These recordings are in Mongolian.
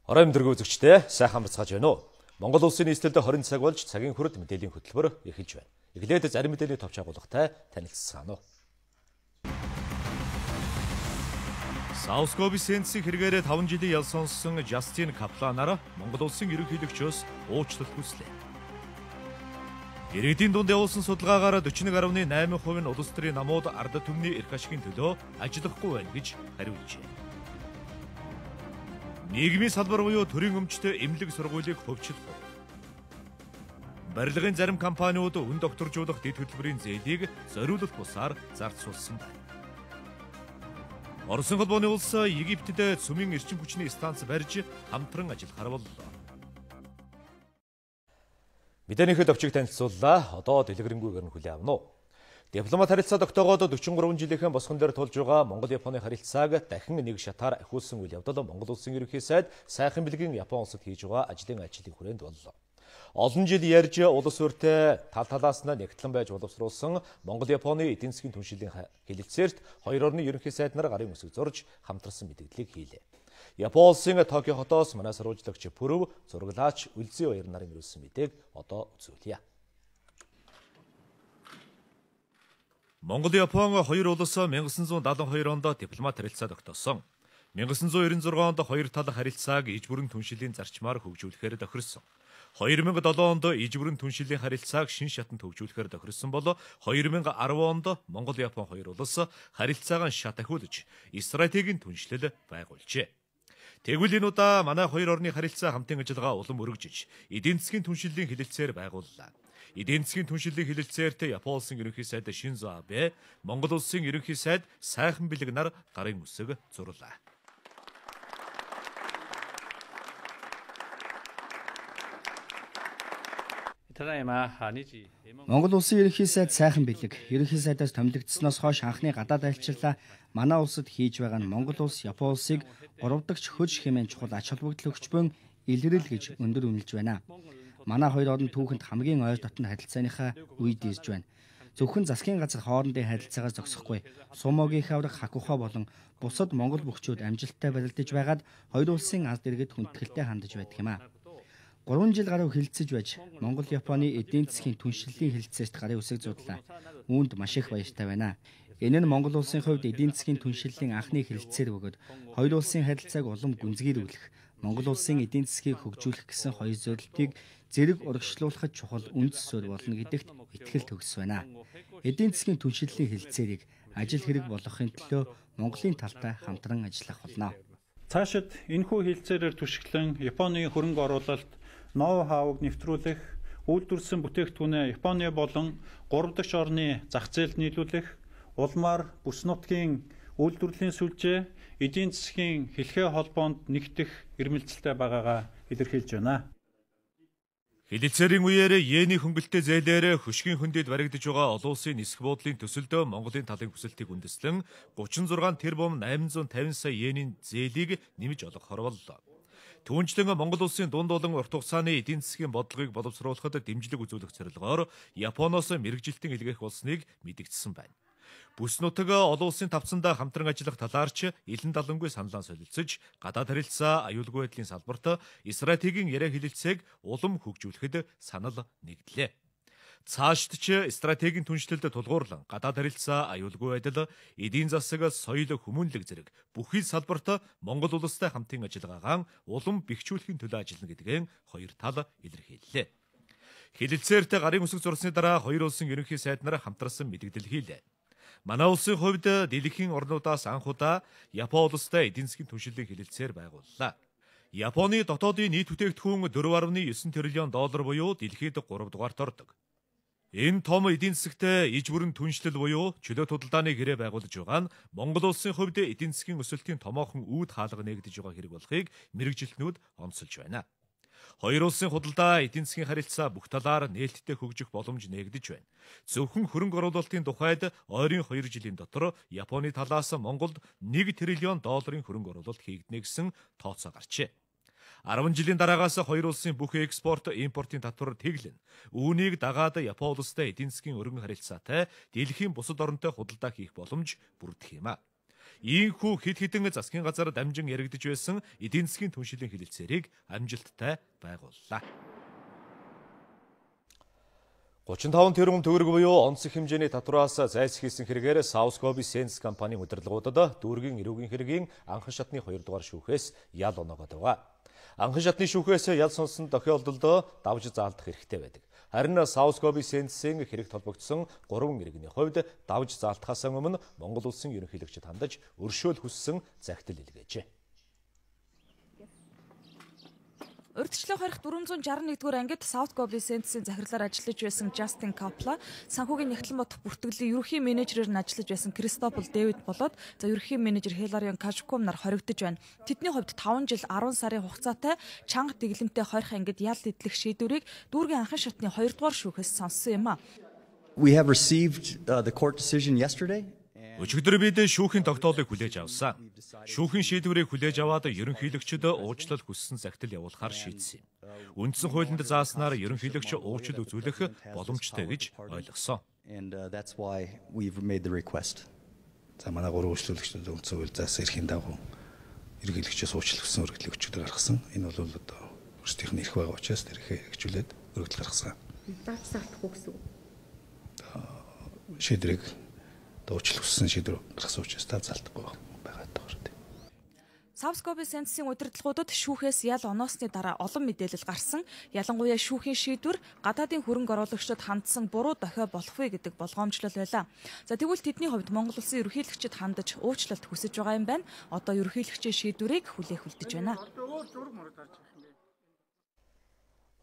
Орой өдрөг үзэгчдээ сайхан бацгааж байна уу? Монгол улсын нийслэлд 20 цаг болж цагийн хүрэлт мэдээллийн хөтөлбөр эхэлж байна. Эхлээд зарим мэдээллийн товч агуулгатай танилцсан уу? Саускоби Сенсийн хэрэгээрээ 5 жилийн ял сонссон Жастин Капланаар Монгол улсын ерөнхийлөгчөөс уучлалт хүслээ. Иргэдийн дунд явуулсан судалгаагаар 41.8% нь улс төрийн намууд ард түмний эрх ашигын төлөө ажиллахгүй байна гэж хариулжээ. Нийгмийн салбар буюу төрийн өмчтөд эмнэлэг сургуулийг хөвчлөх. Барилгын зарим компаниуд үн докторжуулах дэд хөтөлбөрийн зээлийг зориулалт бусаар зарцуулсан байна. Оросын холбооны улс Египтэд цөмийн эрчим хүчний станц барьж хамтран ажиллахаар боллоо. Мэдээнийхээ товчийг танилцууллаа. Одоо дэлгэрэнгүйгээр нь хүлээн авна уу? Дипломат харилцаа тогтоогоод 43 жилийнхэн босгон дээр тулж байгаа Монгол-Японы харилцааг дахин нэг шатаар ахиулсан үйл явдал Монгол улсын ерөнхий сайд сайхан бэлгийн Япон улсад хийж байгаа ажлын хүрээнд боллоо. Олон жил ярьж улс өртөө тал талаас нь нэгтлэн байж боловсруулсан Монгол-Японы эдийн засгийн түншлэлийн хэлэлцээрт хоёр орны ерөнхий сайд нар гарын үсэг зурж хамтарсан мэдээллийг хийлээ. Япон улсын Токио хотоос манай сурвалжлагч Пүрв, зураглаач Үлзий баяр нарын ирүүлсэн мэдээг одоо үзүүлье. Монгол-Япон хоёр улс 1972 онд дипломат харилцаа тогтоосон. 1996 онд хоёр тал харилцааг иж бүрэн түншлэлийн зарчмаар хөгжүүлэхээр тохирсон. 2007 онд иж бүрэн түншлэлийн харилцааг шин шатанд хөгжүүлэхээр тохирсон бол 2010 онд Монгол-Япон хоёр улс харилцаагаа шат ахиулж стратегийн түншлэл байгуулжээ. Тэгвэл энэ удаа манай хоёр орны харилцаа хамтын ажиллагаа улам өргөжж эдийн засгийн түншлэлийн хэлэлцээр байгууллаа. Эдийн засгийн түншлэлийн хэлэлцээрт Япон улсын ерөнхий сайд Шинзо Абе, Монгол улсын ерөнхий сайд сайхан бэлэг нар гарын үсэг зурлаа. Монгол улсын ерөнхий сайд сайхан бэлэг ерөнхий сайдаас томилогдсноос хойш анхны гадаад айлчлалаа манай улсад хийж байгаа нь Монгол улс Япон улсыг гуравдагч хөрш хэмээн чухал ач холбогдол өгч буй илрэл гэж өндөр үнэлж байна. Манай хоёр орны түүхэнд хамгийн ойр дотны харилцааныхаа үед ирж байна. Зөвхөн засгийн газар хоорондын харилцаагаас зогсохгүй Сумогийн хаврах Хакуха болон бусад монгол бүхчүүд амжилттай барилдаж байгаад хоёр улсын ард иргэд хүндэтгэлтэй хандаж байдаг юм а. 3 жил гаруй хилцэж байж Монгол-Японы эдийн засгийн түншлэлийн хэлэлцээрт гарын үсэг зудлаа. Үүнд маш их баяртай байна. Энэ нь Монгол улсын хувьд эдийн засгийн түншлэлийн анхны хэлэлцээр бөгөөд хоёр улсын харилцааг улам гүнзгийрүүлэх, Монгол улсын эдийн засгийг хөгжүүлэх гэсэн хоёр зорилтыг зэрэг урагшлуулахад чухал үндэс суурь болно гэдэгт итгэл төгс байна. Эдийн засгийн түншлэлийн хэлэлцээрийг ажил хэрэг болгохын төлөө Монголын талтай хамтран ажиллах болно. Цаашид энэхүү хэлэлцээрээр түшиглэн Японы хөрөнгө оруулалт, ноу-хауг нэвтрүүлэх, үйлдвэрлэсэн бүтээгдэхүүнээ Японы болон 3 дахь орны зах зээлд нийлүүлэх, улмаар бүс нутгийн үйлдвэрлэлийн сүлжээ, эдийн засгийн хэлхээ холбоонд нэгдэх эрмэлзэлтэй байгаагаа илэрхийлж байна. Хэлэлцээрийн үеэр йений хөнгөлөлтөй зээлээр хөшгийн хөндөд баригдаж байгаа олон улсын нисэх буудлын төсөлдөө Монголын талын хүсэлтийг үндэслэн 36 тэрбум 850 сая йенийн зээлийг нэмж олгохоор боллоо. Түүнчлэн Монгол улсын дунд болон урт хугацааны эдийн засгийн бодлогыг боловсруулахад дэмжлэг үзүүлэх зорилгоор Японоос мэрэгжилтэн илгээх болсныг мэдэгдсэн байна. Бүс нутаг олон улсын тавцандаа хамтран ажиллах талаарч илэн далангүй саналаа солилцож, гадаад харилцаа аюулгүй байдлын салбарт стратегийн яриа хэлэлцээг улам хөгжүүлэхэд санал нэгдлээ. Цаашд ч стратегийн түншлэлд тулгуурлан гадаад харилцаа аюулгүй байдал, эдийн засаг, соёл, хүмүүнлэг зэрэг бүхий салбарт Монгол улстай хамтын ажиллагаагаа улам бэхжүүлэхийн төлөө ажиллана гэдгийг хоёр тал илэрхийллээ. Хэлэлцээрт гарын үсэг зурсны дараа хоёр улсын ерөнхий сайд нар хамтарсан мэдээлэл хийлээ. Манай улсын хувьд дэлхийн орнуудаас анх удаа Япон улстай эдийн засгийн түншлэлийн хэлэлцээр байгууллаа. Японы дотоодын нийт бүтээгдэхүүн 4.9 тэрлион доллар буюу дэлхийд 3 дугаарт ордог. Энэ том эдийн засагт иж бүрэн түншлэл буюу чөлөө худалдааны гэрээ байгуулж байгаа нь Монгол улсын хувьд эдийн засгийн өсөлтийн томоохон үүд хаалга нэгдэж байгаа хэрэг болохыг мэрэгжилтнүүд онцолж байна. Хоёр улсын худалдаа эдийн засгийн харилцаа бүх талаар нээлттэй хөгжих боломж нээгдэж байна. Зөвхөн хөрөнгө оруулалтын тухайд ойрын 2 жилийн дотор Японы талаас Монголд 1 тэрлион долларын хөрөнгө оруулалт хийгднэ гэсэн тооцоо гарчээ. 10 жилийн дараагаас хоёр улсын бүх экспорт, импортын татвар тэглэн. Үүнийг дагаад Япон улстай эдийн засгийн өргөн харилцаатай дэлхийн бусад оронтой худалдаа хийх боломж бүрдэх юм а. Ийхүү хэд хэдэн засгийн газар дамжин яригдж байсан эдийн засгийн түншлийн хэлэлцээрийг амжилттай байгууллаа. 35 тэрбум төгрөг буюу онцгой хэмжээний татвараас зайлсхийсэн хэрэгээр Southcobe Sense компанийн удирдлагуудад дүүргийн эрүүгийн хэргийн анхан шатны 2 дугаар шүүхээс ял оноогод байгаа. Анхан шатны шүүхээс ял сонсон тохиолдолд давж заалдах хэрэгтэй байдаг. Харин Southcobe Sense-ийн хэрэгт холбогдсон 3 иргэний хувьд давж заалтахаас өмнө Монгол улсын ерөнхийлөгчд хандаж өршөөл хүссэн захидал илгээжээ. Урьдчилан хорих 461-р ангид Southcobe Sense-ийн захирлаар ажиллаж байсан Justin Kapla, санхүүгийн нягтлан бодох бүртгэлийн ерөнхий менежерээр нь ажиллаж байсан Christopher David болоод ерөнхий менежер Hilarion Kajkum нар хоригдож байна. Тэдний хувьд 5 жил 10 сарын хугацаатай чанга дэглэмтэй хорих ангид ял идэх шийдвэрийг дүүргийн анхан шатны 2 дугаар шүүхээс сонссон юм а. We have received the court decision yesterday. Өчигдөр бид шүүхийн тогтоолыг хүлээж авсан. Шүүхийн шийдвэрийг хүлээж аваад ерөнхийлөгчд уучлал хүссэн захидал явуулахар шийдсэн юм. Үндсэн хуулинд зааснаар ерөнхийлөгч уучлал үзүүлэх боломжтой гэж ойлгосон. And that's why we've made the request. За манай 3 үйлчлүүлэгчдүүд үндсэн хууль заасан эрхийн дагуу ерөнхийлөгчөөс уучлал хүссэн өргөдлөгчдийг гаргасан. Энэ бол одоо өөрсдийнх нь эрх байгаа учраас тэрхээ хэрэгжүүлээд өргөдөл гаргасан. Давж заалтахгүй гэсэн үг. Шийдвэрийг уучлал хүссэн шийдвэр гаргасан учраас давж заалтахгүй байгаа даа. Southcobe Sense-ийн удирдлагуудад шүүхээс ял оноосны дараа олон мэдээлэл гарсан. Ялангуяа шүүхийн шийдвэр гадаадын хөрөнгө оруулагчдад хандсан буруу дохио болох вэ гэдэг болгоомжлол байлаа. За тэгвэл тэдний хувьд Монгол улсын ерөнхийлөгчд хандаж уучлалт хүсэж байгаа юм байна. Одоо ерөнхийлөгчийн шийдвэрийг хүлээх үлдэж байна.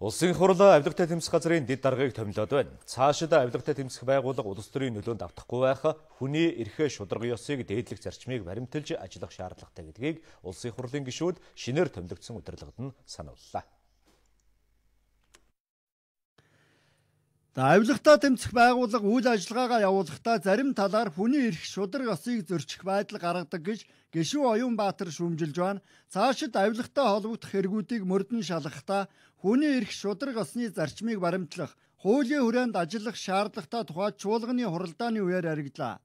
Улсын хурл авилгатай тэмцэх газрын дэд даргаыг томилоод байна. Цаашид авилгатай тэмцэх байгууллага улс төрийн нөлөөнд автахгүй байх, хүний эрхээ шударга ёсыг дээдлэх зарчмыг баримталж ажиллах шаардлагатай гэдгийг улсын хурлын гишүүд шинээр томилогдсон удирдлагад нь санууллаа. Авилгатай тэмцэх байгууллага үйл ажиллагаагаа явуулахдаа зарим талаар хүний эрх шударга ёсыг зөрчих байдал гаргадаг гэж гишүүн Оюнбаатар шүүмжилж байна. Цаашид авилгатай холбогдох хэрэгүүдийг мөрдөн шалгахдаа хүний эрх шударга ёсны зарчмыг баримтлах, хуулийн хүрээнд ажиллах шаардлагатай тухай чуулганы хуралдааны үеэр яригдлаа.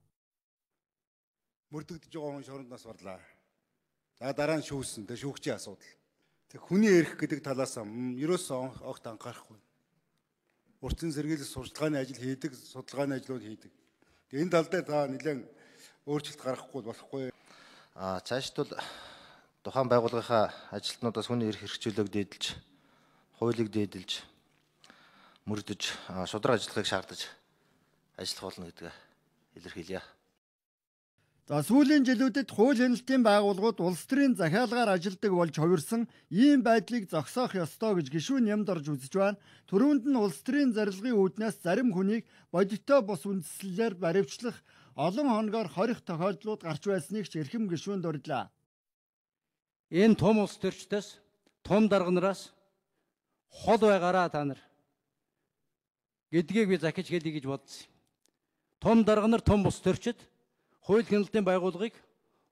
Мөрдөгдөж байгаа хүн шоронд нас барлаа. За дараа нь шүүсэн. Тэг шүүгчийн асуудал. Тэг хүний эрх гэдэг талаас ерөөсөө огт анхаарахгүй. Урьдчилан сэргийлэх сурталчилгааны ажил хийдэг, судалгааны ажлууд хийдэг. Энэ тал дээр та нэлээд өөрчлөлт гаргахгүй болохгүй. Цаашд бол тухайн байгууллагынхаа ажилтнуудаас хүний эрх хэрэгжүүлэг дээдэлж, хуулийг дээдэлж, мөрдөж, шударга ажиллахыг шаардаж ажиллах болно гэдгээ илэрхийлье. За сүүлийн жилүүдэд хууль хяналтын байгууллагууд улс төрийн захиалгаар ажилдаг болж хувирсан ийм байдлыг зогсоох ёстой гэж гишүүн нямд орж үзэж байна. Түрүүнд нь улс төрийн зарилгын үүднээс зарим хүнийг бодиттой бус үндслэлээр баривчлах олон хоногоор хорих тохиолдлууд гарч байсныг ч эрхэм гишүүнд дурдлаа. Энэ том улс төрчдөөс, том дарганараас хол байгаараа та нар гэдгийг би захиж хэлье гэж бодсон. Том дарганар, том улс төрчид хууль хяналтын байгууллагыг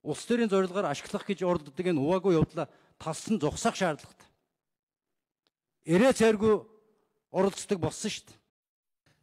улс төрийн зорилгоор ашиглах гэж оролддог энэ хуваагүй явдлаа талсан зогсоох шаардлагатай. Ирээ цайргүй оролцдог болсон шүү дээ.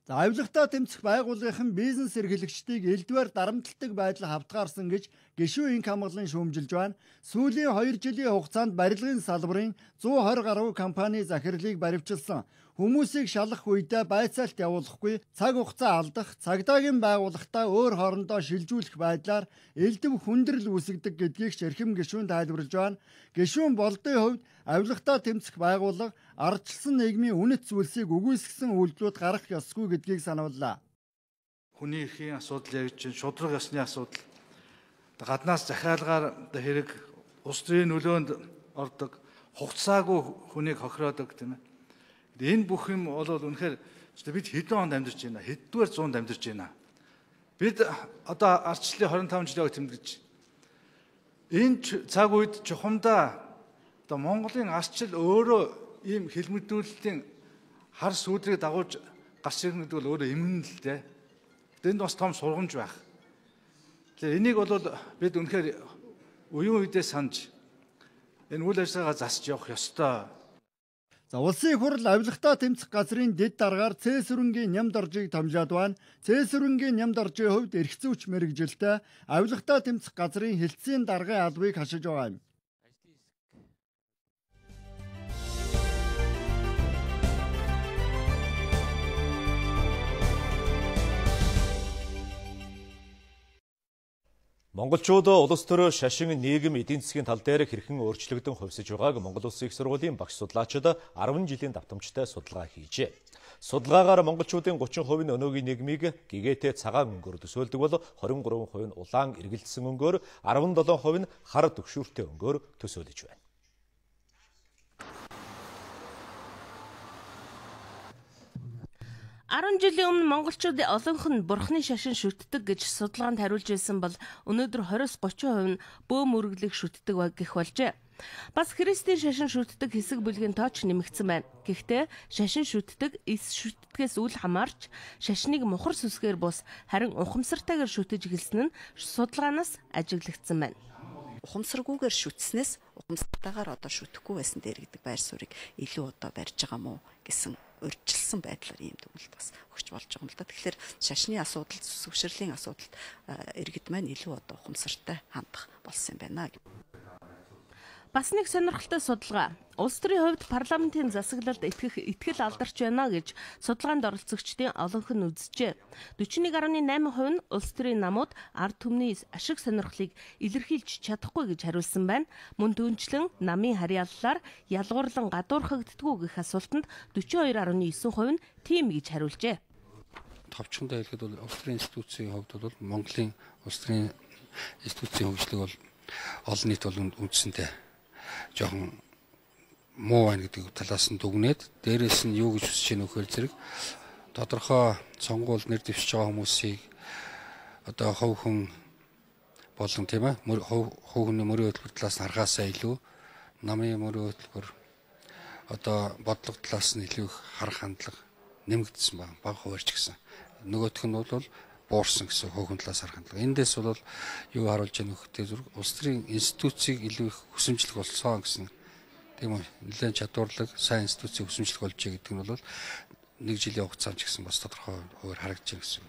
За авилгатай тэмцэх байгууллагын бизнес эрхлэгчдийг элдвээр дарамтлагдаг байдал хавтгаарсан гэж гишүүн инк хамгаалан шүүмжилж байна. Сүүлийн 2 жилийн хугацаанд барилгын салбарын 120 гаруй компани захирлыг баривчилсан. Хүмүүсийг шалгах үедээ байцаалт явуулахгүй, цаг хугацаа алдах, цагдаагийн байгууллагатай өөр хоорондоо шилжүүлэх байдлаар элдэв хүндрэл үүсгдэг гэдгийг ч эрхэм гишүүн тайлбарлаж байна. Гишүүн болдын хувьд авилгатай тэмцэх байгууллага ардчилсан нийгмийн үнэт зүйлсийг үгүйсгэсэн үйлдэлүүд гарах ёсгүй гэдгийг санууллаа. Хүний эрхийн асуудал ярьж чинь, шударга ёсны асуудал, гаднаас захиалгаар хэрэг улс төрийн нөлөөнд ордог, хугацаагүй хүнийг хохироодог тийм ээ. Энэ бүх юм бол үнэхээр бид хэдэн онд амьдарч байна? Хэддүгээр зуунд амьдарч байна? Бид одоо ардчлалын 25 жилийн тэмдэглэж. Энэ цаг үед чухамдаа одоо Монголын ардчил өөрөө ийм хэлмэдүүлэлтийн хар сүудрийг дагуулж гарч ирнэ гэдэг бол өөрөө эмгэн л дээ. Энд бас том сургамж байх. Тэгэхээр энийг бол бид үнэхээр үеийн үедээ санаж энэ үйл ажиллагаа засч явах ёстой. За улсын хурал авилгатаа тэмцэх газрын дэд даргаар цэсүрэнгийн нямд оржийг тамжаад байна. Цэсүрэнгийн нямд оржийн хувьд эрх зүйч мэрэгжилтэй авилгатаа тэмцэх газрын хилцээний даргын албыг хашиж байгаа юм. Монголчууд улс төр шашин нийгэм эдийн засгийн тал дээр хэрхэн өөрчлөгдөн хувьсаж байгааг Монгол Улсын их сургуулийн багш судлаачид 10 жилийн давтамжтай судалгаа хийжээ. Судалгаагаар монголчуудын 30% нь өнөөгийн нийгмийг гэгээтэй цагаан өнгөөр төсөөлдөг бол 23% нь улаан эргэлдсэн өнгөөр, 17% нь хар төгшүүртэй өнгөөр төсөөлж байна. Арван жилийн өмнө монголчууд олонх нь бурхны шашин шүтдэг гэж судалгаанд хариулж байсан бол өнөөдөр 20-30% нь бөөм үргэлэг шүтдэг гэх болжээ. Бас христийн шашин шүтдэг хэсэг бүлгийн тооч нэмэгдсэн байна. Гэхдээ шашин шүтдэг эс шүтдгээс үл хамаарч шашныг мухар сүсгээр бус харин ухамсартайгаар шүтэж эхэлсэн нь судалгаанаас ажиглагдсан байна. Ухамсаргүйгээр шүтснээс ухамсартайгаар одоо шүтэхгүй байсан дээр гэдэг байр суурийг илүү одоо барьж байгаа мó гэсэн урьдчилсан байдлаар ийм дүгнэлт бас өгч болж байгаа юм л да. Тэгэхээр шашны асуудал, сүсгшрлийн асуудалд иргэд маань илүү одоо ухамсартай хандах болсон юм байна. Бас нэг сонирхолтой судалгаа. Улс төрийн хувьд парламентын засаглалд итгэл алдарч байна гэж судалгаанд оролцогчдын олонх нь үзжээ. 41.8% нь улс төрийн намууд ард түмний ашиг сонирхлыг илэрхийлж чадахгүй гэж хариулсан байна. Мөн түүнчлэн намын харьяаллаар ялгуурлан гадуурхагддгүй гэх асуултанд 42.9% нь тийм гэж хариулжээ. Товчхондоо хэлэхэд бол улс төрийн институцийн хувьд бол Монголын улс төрийн институцийн хөгжлөг бол олон нийт бол үндсэндээ жоохон муу байна гэдэг талаас нь дүгнээд дээрээс нь юу гэж хүсэж байна вөхөр зэрэг тодорхой сонгуульд нэр дэвшиж байгаа хүмүүсийг одоо хувь хүн болон тийм ээ хувь хүний мөрийн хөтөлбөр талаас нь харахаасаа илүү намын мөрийн хөтөлбөр одоо бодлого талаас нь илүү их харах хандлага нэмэгдсэн байна. Бага хуваарч гэсэн. Нөгөөх нь бол буурсан гэсэн хувийн талаас харах хандлага. Эндээс бол юу харуулж байгаа нөхөдтэй зүрх улс төрийн институцийг илүү их хүсэмжлэх болсон гэсэн тийм үү нэлээд чадварлаг сайн институцийн хүсэмжлэх болж байгаа гэдэг нь бол нэг жилийн хугацаанд ч гэсэн бас тодорхой хуваар харагдаж байна гэсэн.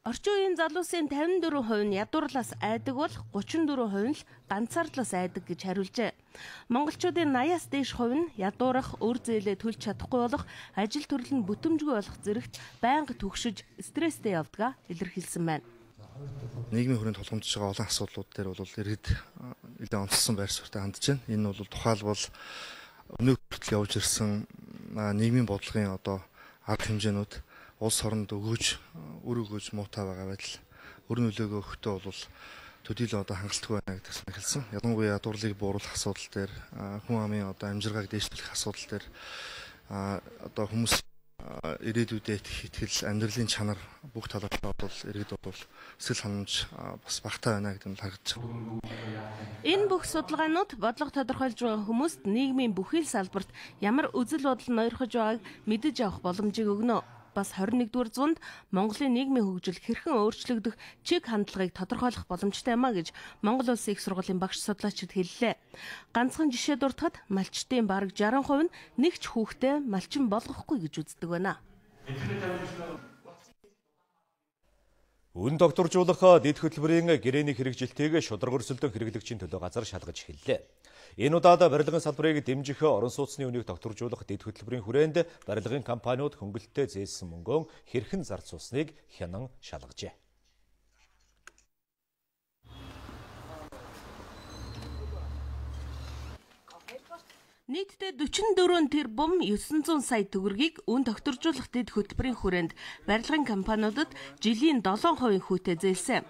Орчин үеийн залуусын 54% нь ядуурлаас айдаг бол 34% нь л ганцаардлаас айдаг гэж хариулжээ. Монголчуудын 80-аас дээш хувь нь ядуурах, өр зээлээ төлж чадахгүй болох, ажил төрөл нь бүтэмжгүй болох зэрэгт байнга түгшиж стресстэй явдгаа илэрхийлсэн байна. Нийгмийн хүрээнд тулгамдж байгаа олон асуудлууд дээр бол иргэд нэлээд онцлсон байр суурьтай хандж байна. Энэ бол тухайлбал өнөөдөр хүртэл явж ирсэн нийгмийн бодлогын одоо арга хэмжээнүүд улс оронд өр өгөөж муутай байгаа байдал өр нөлөөгөө өгөхдөө бол төдийлөн одоо хангалтгүй байна гэдгээс эхэлсэн. Ялангуяа ядуурлыг бууруулах асуудал дээр хүн амын одоо амжиргааг дээшлэх асуудал дээр одоо хүмүүс ирээдүйдээ итгэл амьдралын чанар бүх талаасаа бол иргэд бол сэтгэл ханамж бас багтаа байна гэдэг нь харагдаж байна. Энэ бүх судалгаанууд бодлого тодорхойлж байгаа хүмүүст нийгмийн бүхий л салбарт ямар үзэл бодол ноёрхож байгааг мэдэж авах боломжийг өгнө. Бас 21-р зуунд Монголын нийгмийн хөгжил хэрхэн өөрчлөгдөх чиг хандлагыг тодорхойлох боломжтой юмаа гэж Монгол Улсын их сургуулийн багш судлаачид хэллээ. Ганцхан жишээ дуртахад малчтын бараг 60% нь нэг ч хүүхдээ малчин болгохгүй гэж үздэг байна. Үн докторжуулах дэд хөтөлбөрийн гэрээний хэрэгжилтэйг шударга өрсөлдөн хэрэглэгчийн төлөө газар шалгаж эхэллээ. Энэ удаад барилгын салбарыг дэмжих орон сууцны үнийг докторжуулах дэд хөтөлбөрийн хүрээнд барилгын компаниуд хөнгөлөлтөд зээлсэн мөнгөө хэрхэн зарцуулсныг хянан шалгажээ. Нийтдээ 44 тэрбум 900 сая төгрөгийг үн докторжуулах дэд хөтөлбөрийн хүрээнд барилгын компаниудад жилийн 7% хүүтэй зээлсэн.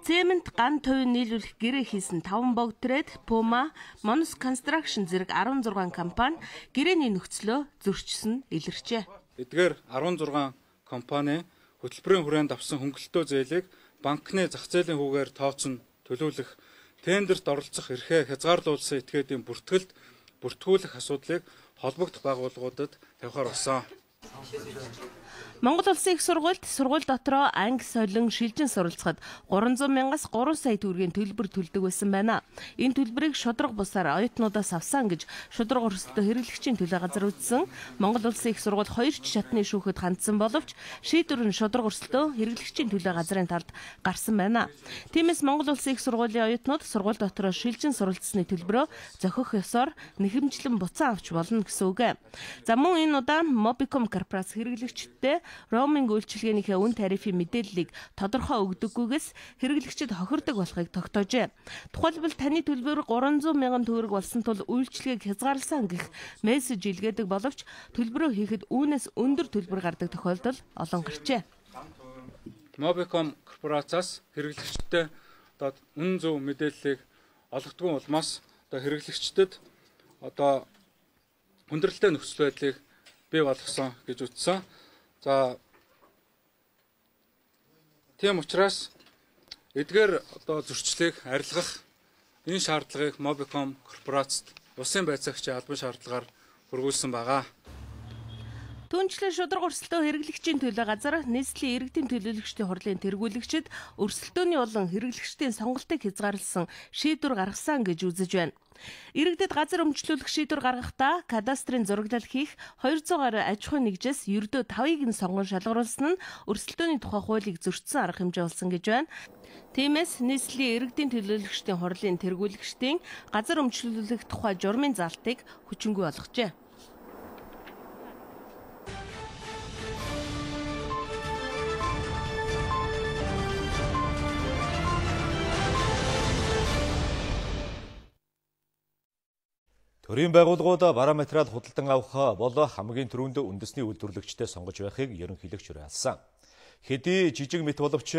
Цемент, ган тувийн нийлүүлэх гэрээ хийсэн 5 богд трейд, Puma, Monus Construction зэрэг 16 компани гэрээний нөхцлөө зөрчсөн илэрчээ. Эдгээр 16 компани хөтөлбөрийн хүрээнд авсан хөнгөлөлтөө зээлийг банкны зах зээлийн хүүгээр тооцсон төлөвлөх, тендерт оролцох эрхээ хязгаарлуулсан этгээдийн бүртгүүлэх асуудлыг холбогдох байгууллагуудад тавихаар болсон. Монгол Улсын их сургуульд сургууль дотроо анги солон шилжин суралцахад 300 мянгаас 3 сая төгрөгийн төлбөр төлдөг байсан байна. Энэ төлбөрийг шудраг бусаар оюутнуудаас авсан гэж шудраг өрсөлдөө хэрэглэгчийн төлөө газар үзсэн Монгол Улсын их сургууль 2 шатны шүүхэд хандсан боловч шийдвэр нь шудраг өрсөлдөө хэрэглэгчийн төлөө газрын талд гарсан байна. Тиймээс Монгол Улсын их сургуулийн оюутнууд сургууль дотроо шилжин суралцсны төлбөрөө зохих ёсоор нэхэмжлэн буцаан авч болно гэсэн үг. За мөн энэ удаа Mobicom корпорац хэрэглэгчдэд роуминг үйлчилгээнийхээ үн тарифын мэдээллийг тодорхой өгдөггүйгээс хэрэглэгчид хохирдог болохыг тогтоожээ. Тухайлбал таны төлбөр 300 мянган төгрөг болсон тул үйлчилгээг хязгаарласан гэх мессеж илгээдэг боловч төлбөрөө хийхэд үүнээс өндөр төлбөр гардаг тохиолдол олон гарчээ. Mobicom корпорацаас хэрэглэгчдэд одоо үнэн зөв мэдээллийг олгодгүй улмаас одоо хэрэглэгчдэд одоо хүндрэлтэй нөхцөл байдлыг бий болгосон гэж үзсэн. За тийм учраас эдгээр одоо зөрчлийг арилгах энэ шаардлагыг Mobicom корпорацид улсын байцаагчийн албан шаардлагаар хөргүүлсэн байгаа. Түүнчлэн шудраг өрсөлдөө хэрэглэгчийн төлөө газар нийслэлийн иргэдийн төлөөлөгчдийн хурлын тэргүүлэгчид өрсөлдөөний болон хэрэглэгчдийн сонголтыг хязгаарласан шийдвэр гаргасан гэж үзэж байна. Иргэдэд газар өмчлүүлэх шийдвэр гаргахдаа кадастрын зураглал хийх 200 гаруй аж ахуйн нэгжээс ердөө 5-ыг нь сонгон шалгаруулсан нь өрсөлдөөний тухай хуулийг зөрчсөн арга хэмжээ болсон гэж байна. Тиймээс нийслэлийн иргэдийн төлөөлөгчдийн хурлын тэргүүлэгчдийн газар өмчлүүлэх тухай журмын заалтыг хүчингүй болгожээ. Төрийн байгууллагууд бараа материал худалдан авах бол хамгийн түрүүнд үндэсний үйлдвэрлэгчтэй сонгож байхыг ерөнхийлөгч уриалсан. Хэдий жижиг мэт боловч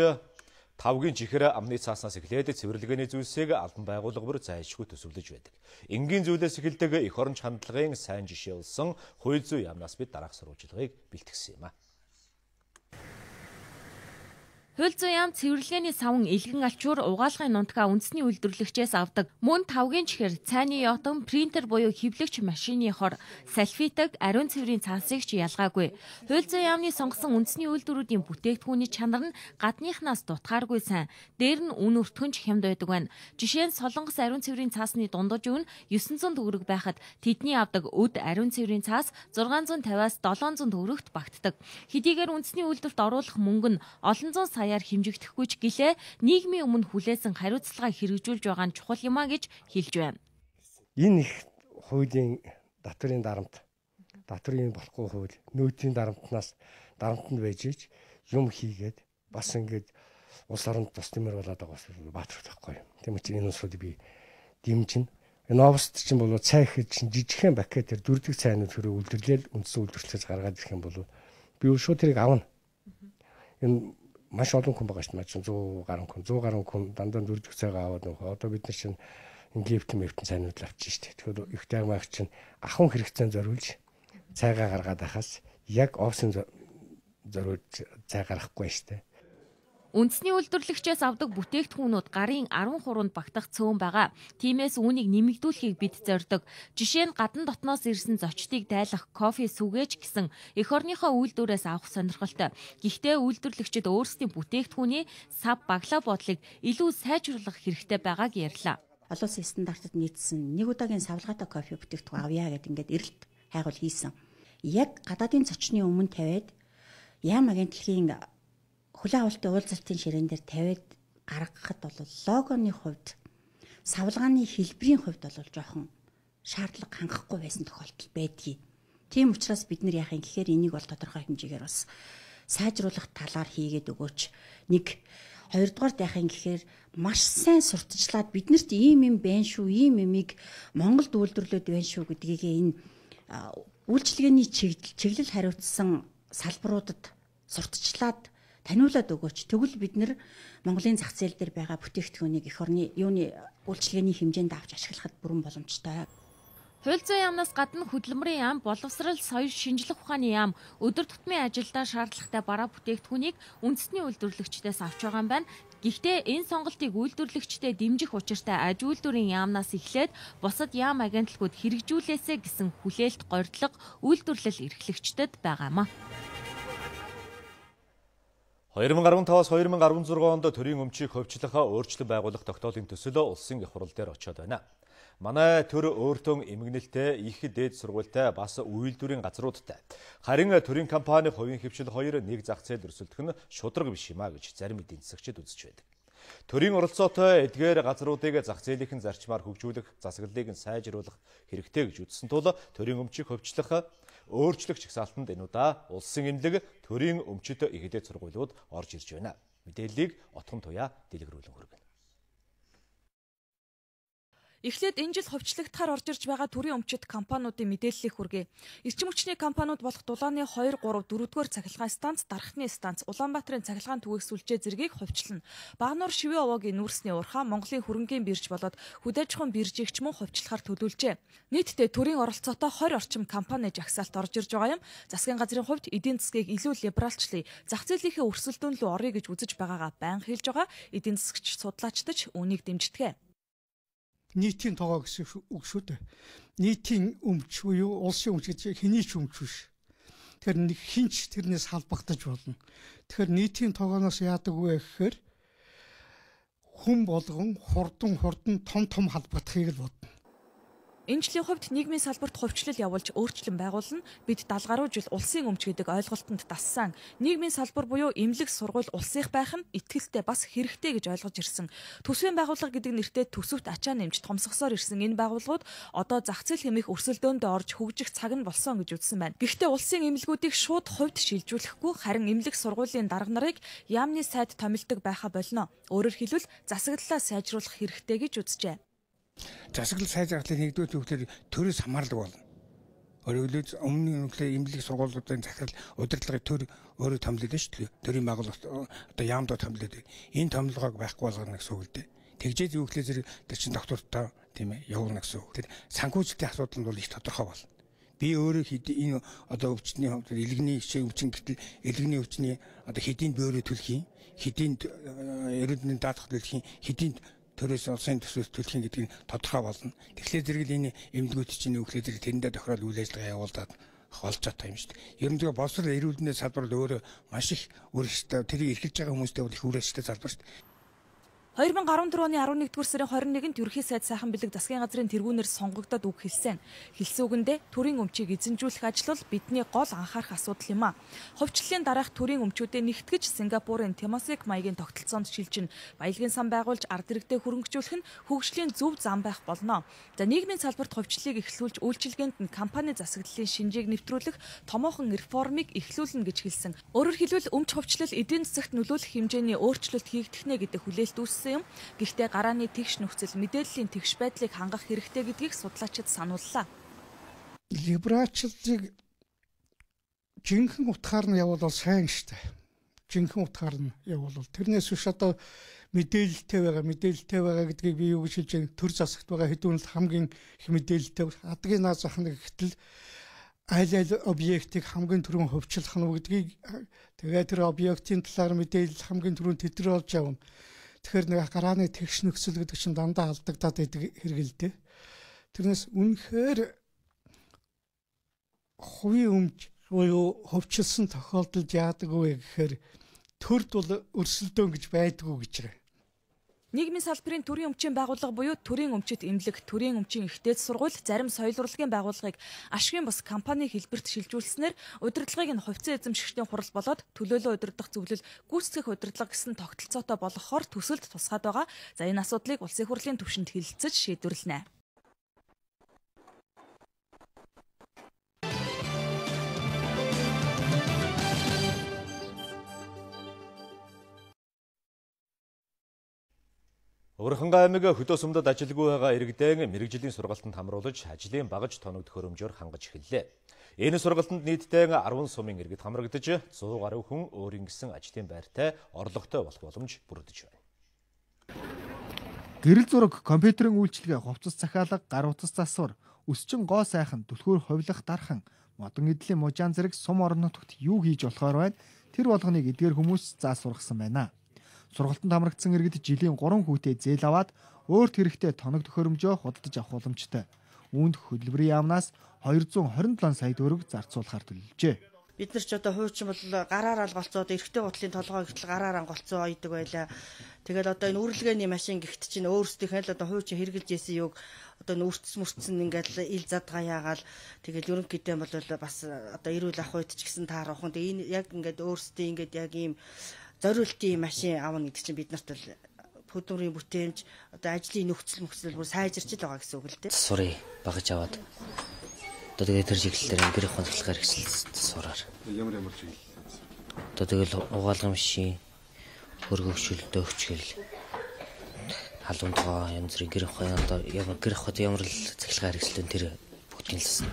5-гийн чихэр амны цааснаас эхлээд цэвэрлэгээний зүйлсийг албан байгууллага бүр зайлшгүй төсөвлөж байдаг. Энгийн зүйлээс эхэлдэг эх оронч хандлагын сайн жишээ болсон хууль зүйн яамнаас бид дараах сурвалжлагыг бэлтгэсэн юм а. Хууль зүйн яам цэвэрлэгээний савн илгэн алчуур угаалгын нунтгаа үндэсний үйлдвэрлэгчээс авдаг. Мөн 5-гийн чихэр, цайны йотон, принтер буюу хэвлэгч машины хор, салфитаг, ариун цэврийн цаасыг ч ялгаагүй. Хууль зүйн яамны сонгосон үндэсний үйлдвэрүүдийн бүтээгдэхүүний чанар нь гадныхнаас дутгааргүй сайн. Дээр нь үн өртгөнч хямд байдаг байна. Жишээ нь Солонгос ариун цэврийн цаасны дундаж үн 900 төгрөг байхад тэдний авдаг өд ариун цэврийн цаас 650-аас 700 төгрөгт багтдаг. Хэдийгээр үндэсний үйлдвэрт оруулах мөнгө нь олон зуун саяар хэмжигдэхгүй ч гэлээ нийгмийн өмнө хүлээсэн хариуцлагаа хэрэгжүүлж байгаа нь чухал юм а гэж хэлж байна. Энэ их хуулийн татврын дарамт, татврын болохгүй хууль, нөөцийн дарамтнаас дарамтанд байж ич юм хийгээд бас ингээд улс оронд тус нэмэр болоод байгаа бас баатрах байхгүй юм. Тийм учраас энэ улсуудыг би дэмжинэ. Энэ овст чинь бол цай ихэд чинь жижигхэн пакетээр дөрвдөг цайнууд хөрөө үлдэрлээл үндсэн үйлдвэрлэлээс гаргаад ирэх юм бол би шууд тэрийг авна. Энэ маш олон хүн байгаа шүү дээ. 100 гаруй хүн дандаа дөрвдөг цайгаа аваад нөхөө. Одоо бид нар чинь гифтэн цайнууд л авчих шүү дээ. Тэгэхээр их таймаг чинь ахын хэрэгцээнд зориулж цайгаа гаргаад ахаас яг овсын зориулж цай гаргахгүй шүү дээ. Үндэсний үйлдвэрлэгчээс авдаг бүтээгдэхүүнүүд гарын 13-нд багтах цөөн байгаа. Тиймээс үүнийг нэмэгдүүлэхийг бид зорьдог. Жишээ нь гадна дотноос ирсэн зочдыг дайлах кофе сүгээж гэсэн эх орныхоо үйлдвэрээс авах сонирхолтой. Гэхдээ үйлдвэрлэгчид өөрсдийн бүтээгдэхүүний сав баглаа бодлыг илүү сайжруулах хэрэгтэй байгааг ярьлаа. Олон улсын стандартад нийцсэн нэг удаагийн савлгаатай кофе бүтээгдэхүүн авъя гэдээ ингээд эрэлт хайгуул хийсэн. Яг гадаадын зочны өмнө тавиад яам агентлагийн хүлээн авалтын уулзалтын ширээн дээр тавиад гаргахад бол логоны хувьд савлгааны хэлбэрийн хувьд бол жоохон шаардлага хангахгүй байсан тохиолдол байдгийг. Тийм учраас бид нар яах юм гэхээр энийг бол тодорхой хэмжээгээр бас сайжруулах талаар хийгээд өгөөч. Нэг хоёрдугаар яах юм гэхээр маш сайн сурталчлаад биднэрт ийм юм байна шүү, ийм юмыг Монголд үйлдвэрлээд байна шүү гэдгийг энэ үйлчилгээний чиглэл хариуцсан салбаруудад сурталчлаад таниулаад өгөөч. Тэгвэл бид нар Монголын зах зээл дээр байгаа бүтээгдэхүүнийг эх орны юуны үйлчилгээний хэмжээнд авч ашиглахад бүрэн боломжтой. Хууль зүйн яамнаас гадна хөдөлмөрийн яам, боловсрал, соёл, шинжлэх ухааны яам өдөр тутмын ажилдаа шаардлагатай бараа бүтээгдэхүүнийг үндэсний үйлдвэрлэгчдээс авч байгаа юм байна. Гэхдээ энэ сонголтыг үйлдвэрлэгчдэд дэмжих учиртай аж үйлдвэрийн яамнаас эхлээд бусад яам агентлагууд хэрэгжүүлээсэ гэсэн хүлээлт горьдлого үйлдвэрлэл эрхлэгчдэд байгаамаа. 2015-аас 2016 онд төрийн өмчийг хөвчлөхө өөрчлөлт байгуулах тогтоолын төсөл улсын их хурал дээр очиод байна. Манай төр өөртөө эмгэнэлтэй их дээд сургуультай бас үйлдвэрийн газруудтай. Харин төрийн компани хувийн хвшил 2 нэг зах зээл өрсөлдөх нь шударга биш юм а гэж зарим эдийн засагчид үзэж байдаг. Төрийн оролцоотой эдгээр газруудыг зах зээлийн зарчмаар хөгжүүлэх, засаглалыг сайжруулах хэрэгтэй гэж үзсэн тул төрийн өмчийг хөвчлөх өөрчлөх чагсаалтанд энэ удаа улсын эмнэлэг төрийн өмчит их дээд сургуулиуд орж ирж байна. Мэдээллийг Отгон Туяа дэлгэрүүлэн хүргэнэ. Эхлээд энэ жил хувьчлагдахаар орж ирж байгаа төрийн өмчит компаниудын мэдээллийг хүргэе. Эрчим хүчний компаниуд болох Дулааны 2, 3, 4-р цахилгаан станц, Дархны станц, Улаанбаатарын цахилгаан түгээх сүлжээ зэргийг хувьчлана. Багнуур Шивээ овоогийн нүүрсний урхаа Монголын хөрөнгийн бирж болоод хөдөө аж ахуйн биржийг ч мөн хувьчлахаар төлөвлөжээ. Нийтдээ төрийн оролцоотой 20 орчим компани жагсаалт орж ирж байгаа юм. Засгийн газрын хувьд эдийн засгийг илүү либералчлая, зах зээлийнхээ өрсөлдөөн рүү орё гэж үзэж байгаагаа байнга хэлж байгаа. Эдийн засгч судлаачдч үүнийг дэмждэг. Нийтийн тоогоо гэсэн үг шүү дээ. Нийтийн өмч буюу улсын өмч гэж хэний ч өмч биш. Тэгэхээр хинч тэрнээс халбагдаж болно. Тэгэхээр нийтийн тоогоноос яадаг вэ гэхээр хүн болгон хурдан том халбагдахыг л бодно. Энэ жилийн хувьд нийгмийн салбарт хувьчлал явуулж өөрчлөн байгуулна. Бид 70 гаруй жил улсын өмч гэдэг ойлголтод дассан. Нийгмийн салбар буюу эмнэлэг сургууль улсынх байх нь итгэлтэй бас хэрэгтэй гэж ойлгож ирсэн. Төсвийн байгууллага гэдэг нэртэй төсөвт ачаа нэмж томсгосоор ирсэн энэ байгууллагууд одоо зах зээл хэмээх өрсөлдөөндөө орж хөгжих цаг нь болсон гэж үзсэн байна. Гэхдээ улсын эмнэлгүүдийг шууд хувьд шилжүүлэхгүй харин эмнэлэг сургуулийн дарга нарыг яамны сайд томилдог байхаа болно. Өөрөөр хэлбэл засаглалаа сайжруулах хэрэгтэй гэж үзжээ. Засаглал сайжруулалтын нэгдүгээр төвлөр төрөөс хамаардаг болно. Өөрөөр хэлбэл өмнө эмнэлэг сургуулиудын захирал удирдлагын төр өөрөө томилдог шүү дээ. Төрийн байгууллага одоо яамдаа томилдог. Энэ томилгоог байхгүй болгоно гэсэн үг л дээ. Тэгжээд юу гэхлээр зэрэг тэр чин доктортой тийм ээ явуулна гэсэн үг. Тэр санхүүжилтийн асуудал нь бол их тодорхой болно. Би өөрөө энэ одоо өвчтний хувьд илгэний хичээл өвчин гэтэл илгэний өвчний одоо хэдийн бөөрөө төлөх юм, хэдийн ерөнхий даатгах төлөх юм, хэдийн төрөөс улсын төсвөөс төлөх юм гэдэг нь тодорхой болно. Тэгэхээр зэрэг энэ эмнэлгүүд чинь өглөө зэрэг тэрэндээ тохирол үйл ажиллагаа явуулдаг болж байгаа юм шүү дээ. Ер нь зөв боловсрол эрүүлэндээ салбар бол өөрөө маш их үр ашигтай тэрийг эрхэлж байгаа хүмүүстэй бол их үр ашигтай салбар шүү дээ. 2014 оны 11-р сарын 21-нд ерөнхий сайд сайхан бэлэг засгийн газрын тэргүүнээр сонгогдоод үг хэлсэн. Хэлсэн үгэндээ төрийн өмчийг эзэмжүүлэх ажил бол бидний гол анхаарах асуудал юм а. Хувьчлалын дараах төрийн өмчүүдэд нэгтгэж Сингапурын Temasek маягийн тогтолцоонд шилжин баялагын сан байгуулж ард иргэдэд хөрөнгөжүүлэх нь хөгжлийн зөв зам байх болно. За нийгмийн салбарт хувьчлалыг эхлүүлж үйлчилгээнд нь компани засаглалын шинжийг нэвтрүүлэх томоохон реформыг эхлүүлнэ гэж хэлсэн. Өөрөөр хэлбэл өмч хувьчлал эдийн засагт нөлөөлөх хэмжээний өөрчлөлт хийгдэх нэ гэдэг хүлээлт үүссэн юм. Гэхдээ гарааны тэгш нөхцөл мэдээллийн тэгш байдлыг хангах хэрэгтэй гэдгийг судлаачид санууллаа. Либералчлалыг жинхэнэ утгаар нь явуулбал сайн штэ. Жинхэнэ утгаар нь явуулбал тэрнээс биш одоо мэдээлэлтэй байгаа гэдгийг би юу гэж хэлж байна. Төр засагт байгаа хэдүүн л хамгийн их мэдээлэлтэй адгийн наад зах нэг гэтэл айл объектыг хамгийн түрүүн хувьчлах нь гэдгийг тэгээд тэр объектийн талаар мэдээлэл хамгийн түрүүн тэтэр болж явна. Тэгэхээр нэг гарааны тэгш нөхцөл гэдэг чинь дандаа алдагдаад байдаг хэрэг л дээ. Тэрнээс үнэхээр хувийн өмч буюу хувьчилсан тохиолдолд яадаг вэ гэхээр төрд бол өрсөлдөөн гэж байдгүй гэж байгаа. Нийгмийн салбарын төрийн өмчийн байгууллага буюу төрийн өмчит эмнэлэг, төрийн өмчийн их дээд сургууль, зарим соёл урлагийн байгууллагыг ашигын бус компани хэлбэрт шилжүүлснээр удирдлагыг нь хувьцаа эзэмшигчдийн хурал болоод төлөөлөө удирдах зөвлөл, гүйцэтгэх удирдлага гэсэн тогтолцоотой болгохоор төсөлд тусгаад байгаа. За энэ асуудлыг улсын хурлын түвшинд хэлэлцэж шийдвэрлэнэ. Өвөрхөнгөө аймаг хөдөөсөмдөд ажилгүй байгаа иргэдэн мэрэгжлийн сургалтанд хамруулж ажлын багаж тоног төхөөрөмжөөр хангаж эхэллээ. Энэ сургалтанд нийтдээ 10 сумын иргэд хамрагдаж 100 гаруй хүн өөрийн гэсэн ажлын байртай орлоготой болох боломж бүрдэж байна. Гэрэл зураг, компьютерийн үйлчилгээ, хувцас захиалга, гар утас засвар, өсчин гоо сайхан, түлхүүр хувилах дархан, модон эдлийн мужаан зэрэг сум орон нутагт юу хийж болохоор байна? Тэр болгоныг эдгээр хүмүүс зааж сургасан байна. Сургалтанд хамрагдсан иргэд жилийн 3 хүүтэй зээл аваад өөрт хэрэгтэй тоног төхөөрөмжөө худалдаж авах боломжтой. Үүнд хөдөлмөрийн яамнаас 227 сая төгрөг зарцуулахаар төлөвлөжээ. Бид нар ч одоо хуучин бол гараар алголцоод эрэгтэй гутлын толгой гэтэл гараар анголцоо ойдог байлаа. Тэгэл одоо энэ үрэлгээний машин гихт чинь өөрсдийнхээ л одоо хуучин хэрэгжилж ийсэн юг одоо нүрцэн ингээл ил задгаа яагаал тэгэл ерөнхийдөө бол бас одоо эрүүл ах үед ч гэсэн таарахын тэг энэ яг ингээд өөрсдийн ингээд яг ийм зориултын машин аавна гэдэг чинь бид нарт бол хөдөлмөрийн бүтээмж одоо ажлын нөхцөл бүр сайжирч л байгаа гэсэн үг л дээ. Сурыг багаж аваад одоо тэгээд тэр чиглэлээр гэрээ хонцлохоор хэсэлт сураар. Ямар чиглэл? Одоо тэгэл угаалгын машин, хөргөвчл, дөөгчл, халуунтгоо янз бүрийн гэрээ одоо гэрээ хот ямар л цахилгаан хэрэгслэн тэр бүгдийг л засна.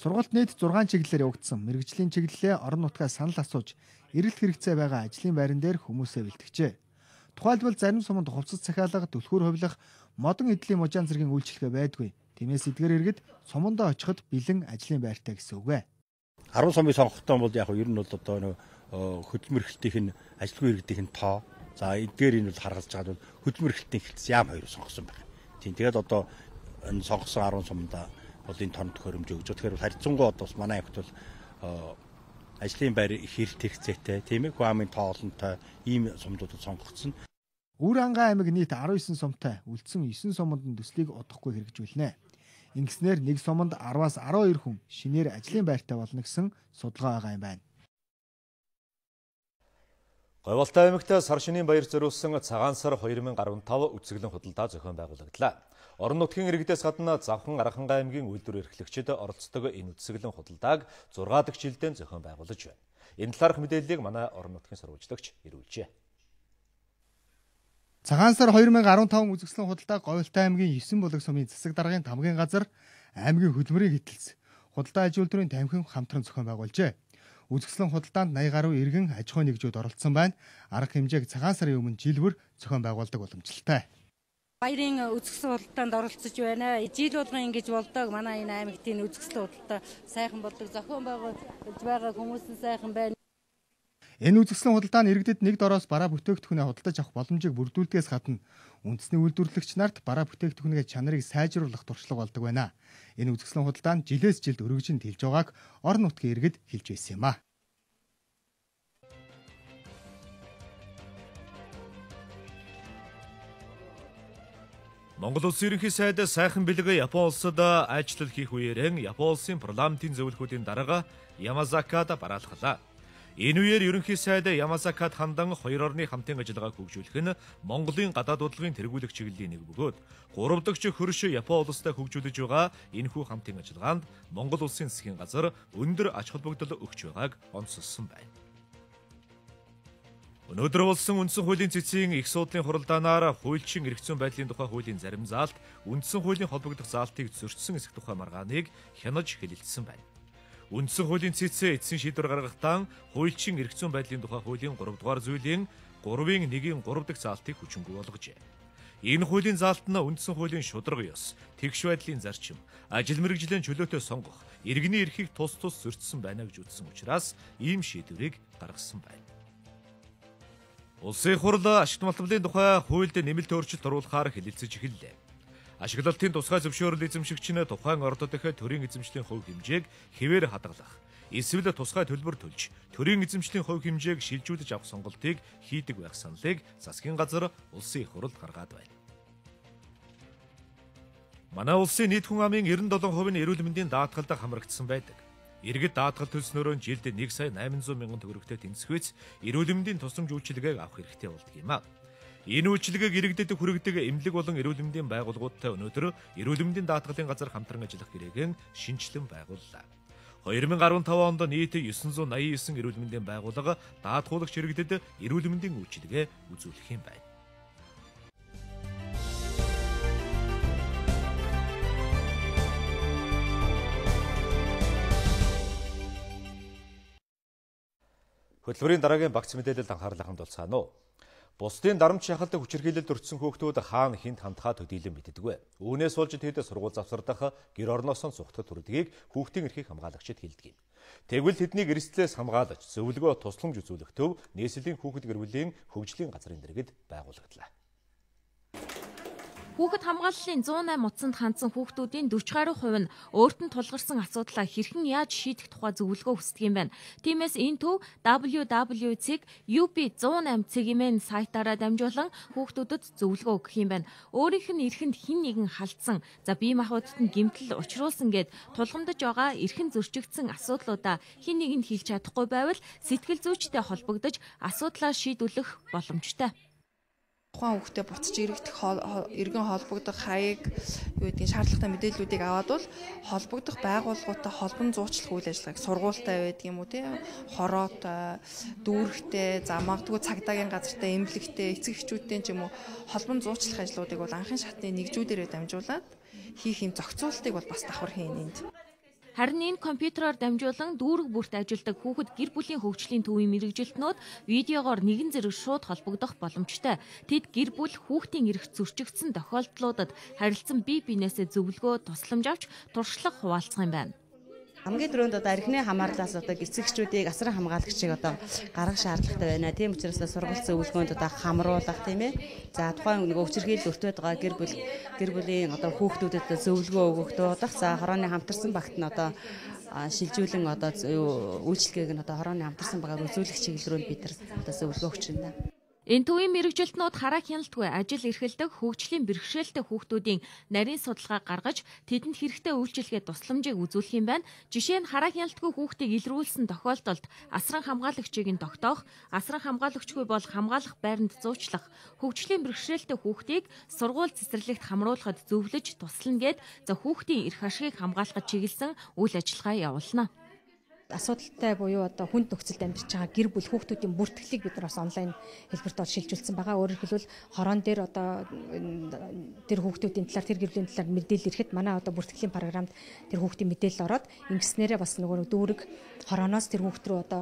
Сургалт нийт 6 чиглэлээр явагдсан. Мэргэжлийн чиглэлээ орон нутгаас санал асууж, эрэлт хэрэгцээ байгаа ажлын байран дээр хүмүүсээ бэлтгэжээ. Тухайлбал зарим суманд хувцас захиалга, түлхүүр хувилах, модон эдлийн мужаан зэргийн үйлчлэгээ байдгүй. Тиймээс эдгээр иргэд сумандаа очиход бэлэн ажлын байртай гэсэн үг ээ. 10 сумыг сонгохдоо бол яг ер нь бол одоо хөдөлмөр эрхлэлтийн ажилгүй иргэдийн тоо. За эдгээр энэ бол харгалж байгаа бол хөдөлмөр эрхлэлтийн хэлтс яам хоёр сонгосон байна. Тийм тэгээд одоо энэ сонгосон 10 сумдаа бол энэ тоонд төхөөрөмж өгж. Тэгэхээр харьцангуй одоо бас манай аймагт бол ажлын байр их эрэлт хэрэгцээтэй тийм ээ хуамын тоо олонтой ийм сумдуудад сонгогдсон. Өвөр ангаа аймаг нийт 19 сумтай үлдсэн 9 суманд төслийг удахгүй хэрэгжүүлнэ. Ингэснээр нэг суманд 10-аас 12 хүн шинээр ажлын байртай болно гэсэн судалгаа байгаа юм байна. Говьолтой аймагт сар шинийн баяр зориулсан цагаан сар 2015 үзэсгэлэн худалдаа зохион байгуулагдлаа. Орон нутгийн иргэдээс гадна Завхан Архангай аймгийн үйлдвэр эрхлэгчид оролцдог энэ үзэсгэлэн худалдааг 6 дахь жилдээ зохион байгуулж байна. Энэ талаарх мэдээллийг манай орон нутгийн сурвалжлагч ирүүлжээ. Цагаан сар 2015 үзэсгэлэн худалдааг Говьолтой аймгийн 9 булаг сумын засаг даргын тамгын газар аймгийн хөдөлмөрийн хэтэлц худалдаа аж үйлдвэрийн тамхин хамтран зохион байгуулжээ. Үзэсгэлэн худалдаанд 80 гаруй иргэн аж ахуйн нэгжүүд оролцсон байна. Арга хэмжээг цагаан сарын өмнө жилбэр зохион байгуулдаг боломжтой. Баярын үзэсгэлэн худалдаанд оролцож байна. Жил болгон ингэж болдог. Манай энэ аймагтын үзэсгэлэн худалдаа сайхан болдог. Зохион байгуулж байгаа хүмүүс нь сайхан байна. Энэ үзэсгэлэн худалдаа нь иргэдэд нэг дороос бараа бүтээгдэхүүнээ худалдаж авах боломжийг бүрдүүлдгээс гадна үндэсний үйлдвэрлэгч нарт бараа бүтээгдэхүүнээ чанарыг сайжруулах туршлага болдог байна. Энэ үзэсгэлэн худалдаа нь жилээс жилд өргөжин тэлж байгааг орон нутгийн иргэд хэлж байсан юм а. Монгол улсын ерөнхий сайд сайхан бэлэг Япон улсад ажил хийх үеэрэн Япон улсын парламентын зөвлөхүүдийн дарга Ямазакад бараалхлаа. Энэ үеэр ерөнхий сайд Ямазакад хандан 2 орны хамтын ажиллагааг хөгжүүлэх нь Монголын гадаад бодлогын тэргүүлэх чиглэлийн нэг бөгөөд 3 дахь хөрш Япон улстай хөгжүүлж байгаа энэхүү хамтын ажиллагаанд Монгол улсын засгийн газар өндөр ач холбогдол өгч байгааг онцолсон байна. Өнөөдөр болсон үндсэн хуулийн цэцгийн их суудлын хуралдаанаар хуульчин эрх зүйн байдлын тухай хуулийн зарим заалт, үндсэн хуулийн холбогдох заалтыг зөрчсөн эсэх тухай маргааныг хянаж хэлэлцсэн байна. Үндсэн хуулийн цэцээ эцсийн шийдвэр гаргахтаа хуульчин эрх зүйн байдлын тухай хуулийн 3 дугаар зүйлийн 3-ийн 1-ийн 3 дахь заалтыг хүчингүй болгожээ. Энэ хуулийн заалт нь үндсэн хуулийн шударга ёс, тэгш байдлын зарчим, ажил мэргэжлийн чөлөөтэй сонгох, иргэний эрхийг тус зөрчсөн байна гэж үзсэн учраас ийм шийдвэрийг гаргасан байна. Улсын хурл ашигт малтмлын тухай хуульд нэмэлт өөрчлөлт оруулахаар хэлэлцэж эхэллээ. Ашиглалтын тусгай зөвшөөрөл эзэмшигч нь тухайн ордод дэх төрийн эзэмшлийн хувь хэмжээг хэвээр хадгалах, эсвэл тусгай төлбөр төлж төрийн эзэмшлийн хувь хэмжээг шилжүүлж авах сонголтыг хийдэг байх саналыг засгийн газар улсын их хурлд гаргаад байна. Манай улсын нийт хүн амын 97% нь эрүүл мэндийн даатгалд хамрагдсан байдаг. Иргэд даатгал төлснөөрөө жилд 1,800,000 төгрөгтэй тэнцвэц эрүүл мэндийн тусламж үйлчилгээг авах хэрэгтэй болдог юм а. Энэ үйлчилгээг иргэдэд хүргэдэг эмнэлэг болон эрүүл мэндийн байгууллагуудтай өнөөдөр эрүүл мэндийн даатгалын газар хамтран ажиллах гэрээг шинжилэн байгууллаа. 2015 онд нийт 989 эрүүл мэндийн байгууллага даатгуулагч иргэдэд эрүүл мэндийн үйлчилгээ үзүүлэх юм байна. Хөтөлбөрийн дараагийн багц мэдээлэлд анхаарал хандуул цаана уу. Бусдын дарамт шахалт хүчирхийлэлд өртсөн хүүхдүүд хаана хинт хандхаа төдийлөн мэддэг вэ? Үүнээс болж тэд сургууль завсардах, гэр орноос нь сухтад төрөлдгийг хүүхдийн эрхийг хамгаалагчид хэлдэг юм. Тэгвэл тэднийг эрсдлээс хамгаалж, зөвлөгөө тусламж үзүүлэх төв нийслэлийн хүүхэд гэр бүлийн хөгжлийн газрын дэргэд байгуулагдлаа. Хүүхэд хамгааллын 108 утсанд хандсан хүүхдүүдийн 40 гаруй хувь нь өөрт нь тулгарсан асуудлаа хэрхэн яаж шийдэх тухай зөвлөгөө хүсдэг юм байна. Тиймээс энэ төв www.up108.cgmn сайтаараа дамжуулан хүүхдүүдэд зөвлөгөө өгөх юм байна. Өөрийнх нь эрхэнд хэн нэгэн халдсан, за бие махбодод нь гэмтэл учруулсан гэд тулгамдж байгаа эрхэн зөрчигдсөн асуудлуудаа хэн нэгэнд хэлж чадахгүй байвал сэтгэл зүйчтэй холбогдож асуудлаа шийдвэрлэх боломжтой. Тухайн хүүхдээ буцаж иргэн холбогдох хаяг юу гэдгийг шаардлагатай мэдээллүүдийг аваад бол холбогдох байгууллагуудтай холбон зуучлах үйл ажиллагааг сургуультай байдаг юм уу тийм хороотой, дүүрэгтэй, за магадгүй цагдаагийн газартай, эмнэлэгтэй, эцэг эхчүүдтэй ч юм уу холбон зуучлах ажлуудыг бол анхын шатны нэгжүүдээрээ дамжуулаад хийх юм зохицуултыг бол бас давхар хийн энд. Харин энэ компьютероор дамжуулан дүүрэг бүрт ажилладаг хүүхэд гэр бүлийн хөгжлийн төвийн мэрэгжилтнүүд видеогоор нэгэн зэрэг шууд холбогдох боломжтой. Тэд гэр бүл хүүхдийн эрх зөрчигдсөн тохиолдлуудад харилцан бие биенээсээ зөвлөгөө, тусламж авч туршлага хуваалцах юм байна. Хамгийн түрүүнд одоо архины хамаарлаас одоо эцэгчүүдийг асран хамгаалагчийг одоо гаргах шаардлагатай байна. Тийм учраас сургалт зөвлөгөөнд одоо хамруулах тийм ээ. За тухайн нөгөө хүчирхийлэл өртөөд байгаа гэр бүлийн одоо хүүхдүүдэд зөвлөгөө өгөх, дуудах, за хорооны хамтарсан багт нь одоо шилжүүлэн одоо үйлчлэгийг нь одоо хорооны хамтарсан багаар үзүүлэх чиглэл рүү бид нар одоо зөвлөгөө өгч байна. Энэ төвийн мэрэгжилтнүүд хараа хяналтгүй ажил эрхэлдэг хөгжлийн бэрхшээлтэй хүүхдүүдийн нарийн судалгаа гаргаж тэдэнд хэрэгтэй үйлчилгээ тусламжийг үзүүлэх юм байна. Жишээ нь хараа хяналтгүй хүүхдийг илрүүлсэн тохиолдолд асран хамгаалагчийг нь тогтоох, асран хамгаалагчгүй бол хамгаалах байранд зуучлах, хөгжлийн бэрхшээлтэй хүүхдийг сургууль цэцэрлэгт хамруулахад зөвлөж туслана гэд за хүүхдийн эрх ашигыг хамгаалахад чиглэсэн үйл ажиллагаа явуулна. Асуудалтай буюу одоо хүнд нөхцөлд амьдарч байгаа гэр бүл хүүхдүүдийн бүртгэлийг бид нар бас онлайн хэлбэрт шилжүүлсэн байгаа. Өөрөөр хэлбэл хорон дээр одоо тэр хүүхдүүдийн талаар тэр гэр бүлийн талаар мэдээлэл ирэхэд манай одоо бүртгэлийн програмд тэр хүүхдийн мэдээлэл ороод ингэснээрээ бас нөгөө дүүрэг хорооноос тэр хүүхд рүү одоо